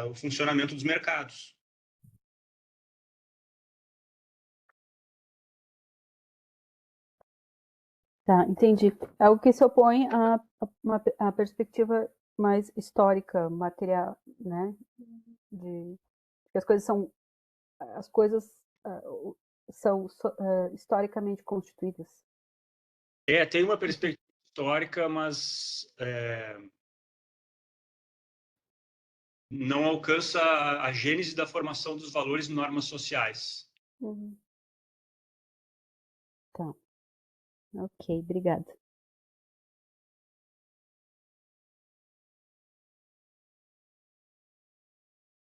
o funcionamento dos mercados. Tá, entendi. É o que se opõe a perspectiva mais histórica, material, né? Que as coisas são historicamente constituídas. Tem uma perspectiva histórica, mas não alcança a gênese da formação dos valores e normas sociais. Tá. Ok, obrigada.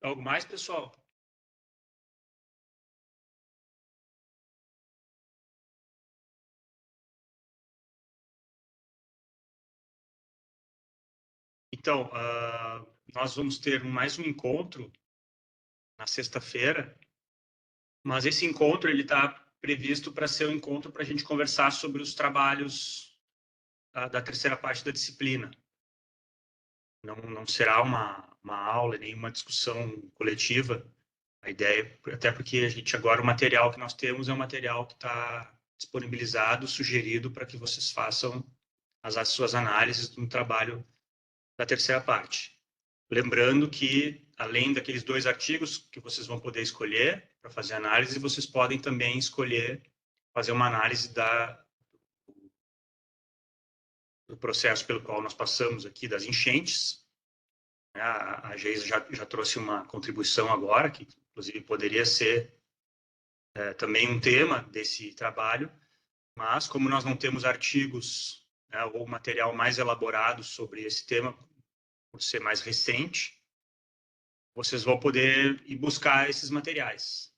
Algo mais, pessoal? Então, nós vamos ter mais um encontro na sexta-feira, mas esse encontro ele está previsto para ser um encontro para a gente conversar sobre os trabalhos da terceira parte da disciplina. Não será uma aula, nem uma discussão coletiva. A ideia, até porque a gente agora, o material que nós temos é um material que está disponibilizado, sugerido para que vocês façam as suas análises no trabalho da terceira parte. Lembrando que, além daqueles 2 artigos que vocês vão poder escolher para fazer análise, vocês podem também escolher fazer uma análise do processo pelo qual nós passamos aqui, das enchentes. A Geisa já trouxe uma contribuição agora, que inclusive poderia ser também um tema desse trabalho, mas como nós não temos artigos, né, ou material mais elaborado sobre esse tema, por ser mais recente, vocês vão poder ir buscar esses materiais,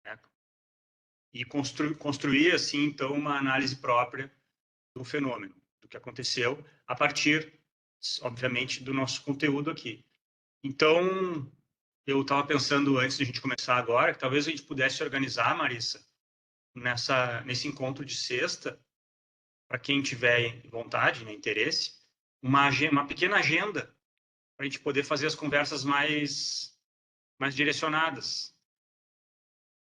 né? E construir, assim, então, uma análise própria do fenômeno, do que aconteceu, a partir, obviamente, do nosso conteúdo aqui. Então, eu estava pensando, antes de a gente começar agora, que talvez a gente pudesse organizar, Marissa, nesse encontro de sexta, para quem tiver vontade, né, interesse, uma pequena agenda para a gente poder fazer as conversas mais direcionadas.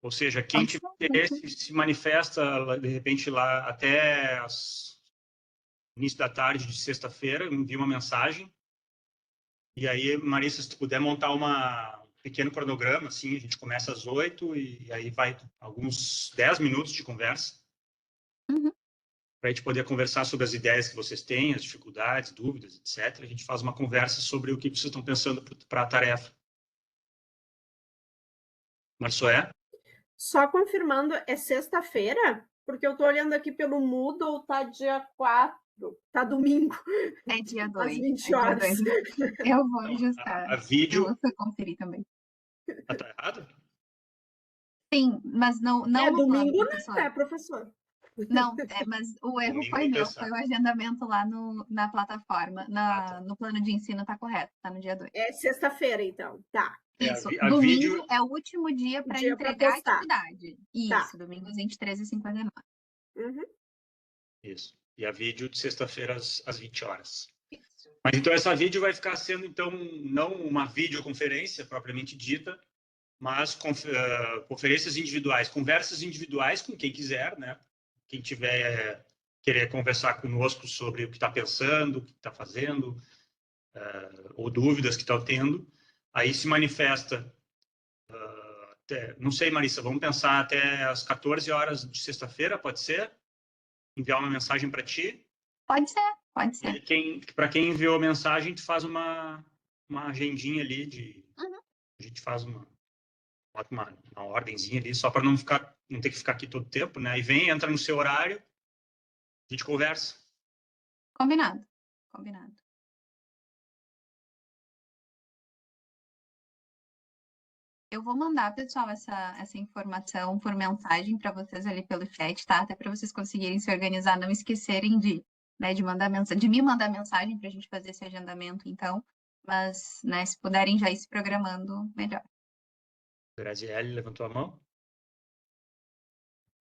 Ou seja, quem tiver interesse se manifesta, de repente, lá até início da tarde de sexta-feira, envia uma mensagem. E aí, Marissa, se tu puder montar um pequeno cronograma, assim, a gente começa às 8 e aí vai alguns 10 minutos de conversa. Para a gente poder conversar sobre as ideias que vocês têm, as dificuldades, dúvidas, etc. A gente faz uma conversa sobre o que vocês estão pensando para a tarefa. Marçoé? Só confirmando, é sexta-feira? Porque eu estou olhando aqui pelo Moodle, tá dia 4, tá domingo. É dia 2. Às 20 é horas. Dia 2. Eu vou ajustar. A vídeo... Eu vou conferir também. Tá errado? Sim, mas não no domingo, plano, né, professor. professor? Não, mas o erro Domingo foi nem meu, pensar. foi o agendamento lá na plataforma. Tá. No plano de ensino tá correto, tá no dia 2. É sexta-feira, então. Tá. Isso, a domingo vídeo... é o último dia para Dia pra entregar a postar. atividade. Isso, Tá. domingo às 23h59. Uhum. Isso. E a vídeo de sexta-feira às 20 horas. Isso. Mas então essa vídeo vai ficar sendo, então, não uma videoconferência propriamente dita, mas conferências individuais, conversas individuais com quem quiser, né? Quem tiver querer conversar conosco sobre o que está pensando, o que está fazendo, ou dúvidas que estão tendo, aí se manifesta. Não sei, Marissa, vamos pensar até às 14 horas de sexta-feira, pode ser? Enviar uma mensagem para ti? Pode ser. Para quem enviou a mensagem, tu faz uma agendinha ali a gente faz bota uma ordenzinha ali, só para não ter que ficar aqui todo o tempo, né? E entra no seu horário, a gente conversa. Combinado. Eu vou mandar, pessoal, essa informação por mensagem para vocês ali pelo chat, tá? Até para vocês conseguirem se organizar, não esquecerem de me mandar mensagem para a gente fazer esse agendamento, então. Mas, né, se puderem já ir se programando, melhor. Graziele levantou a mão.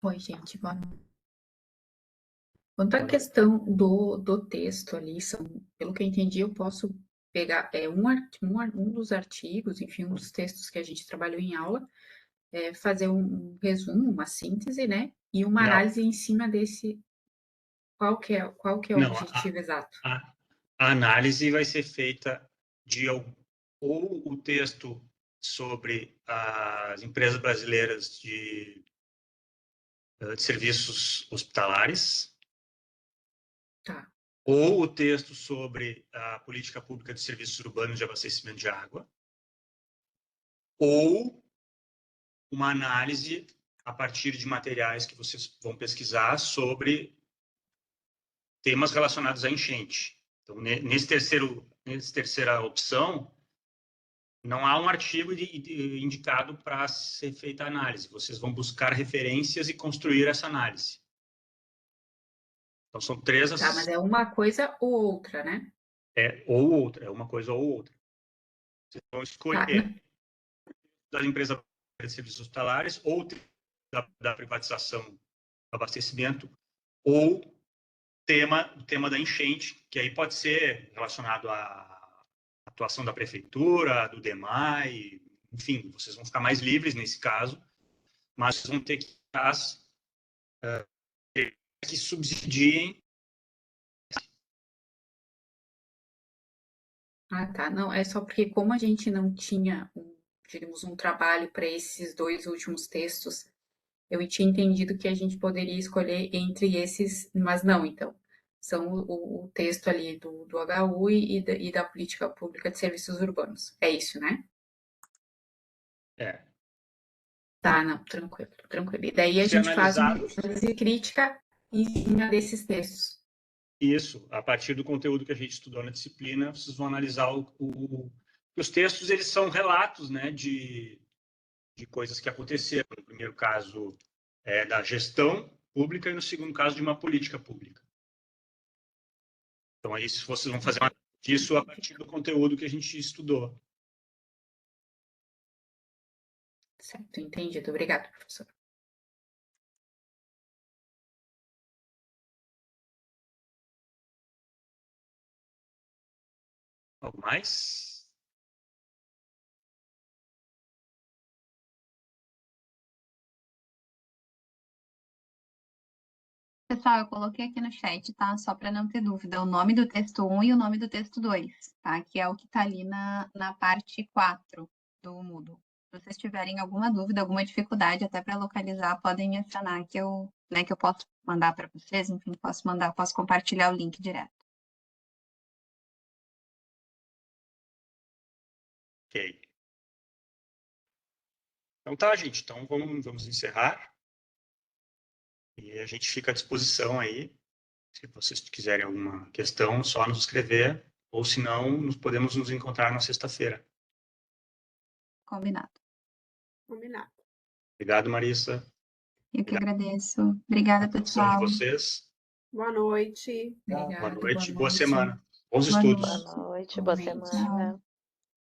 Oi, gente, boa noite. Quanto à questão do texto ali, pelo que eu entendi, eu posso pegar um dos artigos, enfim, um dos textos que a gente trabalhou em aula, fazer um resumo, uma síntese, né? E uma análise em cima desse. Qual que é o objetivo exato? A análise vai ser feita ou o texto sobre as empresas brasileiras de serviços hospitalares, Tá. ou o texto sobre a política pública de serviços urbanos de abastecimento de água, ou uma análise a partir de materiais que vocês vão pesquisar sobre temas relacionados à enchente. Então, nessa terceira opção, não há um artigo indicado para ser feita a análise. Vocês vão buscar referências e construir essa análise. Então, são três... Tá, mas é uma coisa ou outra, né? Ou outra, é uma coisa ou outra. Vocês vão escolher das empresas de serviços hospitalares, ou da privatização do abastecimento, ou o tema da enchente, que aí pode ser relacionado à atuação da prefeitura, do DEMAI, enfim, vocês vão ficar mais livres nesse caso, mas vocês vão ter que subsidiem. Ah, tá. Não, é só porque como a gente não tinha, digamos, um trabalho para esses 2 últimos textos, eu tinha entendido que a gente poderia escolher entre esses, mas não, então. São o texto ali do HU e da Política Pública de Serviços Urbanos. É isso, né? Tá, não, tranquilo. E daí a gente faz uma análise crítica em cima desses textos. Isso, a partir do conteúdo que a gente estudou na disciplina, vocês vão analisar os textos, eles são relatos, né, de coisas que aconteceram. No primeiro caso, da gestão pública, e no segundo caso, de uma política pública. Então, aí vocês vão fazer isso a partir do conteúdo que a gente estudou. Certo, entendido. Obrigada, professor. Algo mais? Pessoal, eu coloquei aqui no chat, tá? Só para não ter dúvida, o nome do texto 1 e o nome do texto 2, tá? Que é o que está ali na parte 4 do Moodle. Se vocês tiverem alguma dúvida, alguma dificuldade até para localizar, podem me acionar que eu posso mandar para vocês, enfim, posso compartilhar o link direto. Ok. Então tá, gente. Então vamos encerrar. E a gente fica à disposição aí. Se vocês quiserem alguma questão, só nos escrever. Ou se não, podemos nos encontrar na sexta-feira. Combinado. Combinado. Obrigado, Marissa. Eu que agradeço. Obrigada, pessoal. De vocês. Boa noite. Obrigada, boa noite. Boa semana. Bons estudos. Boa noite, boa semana.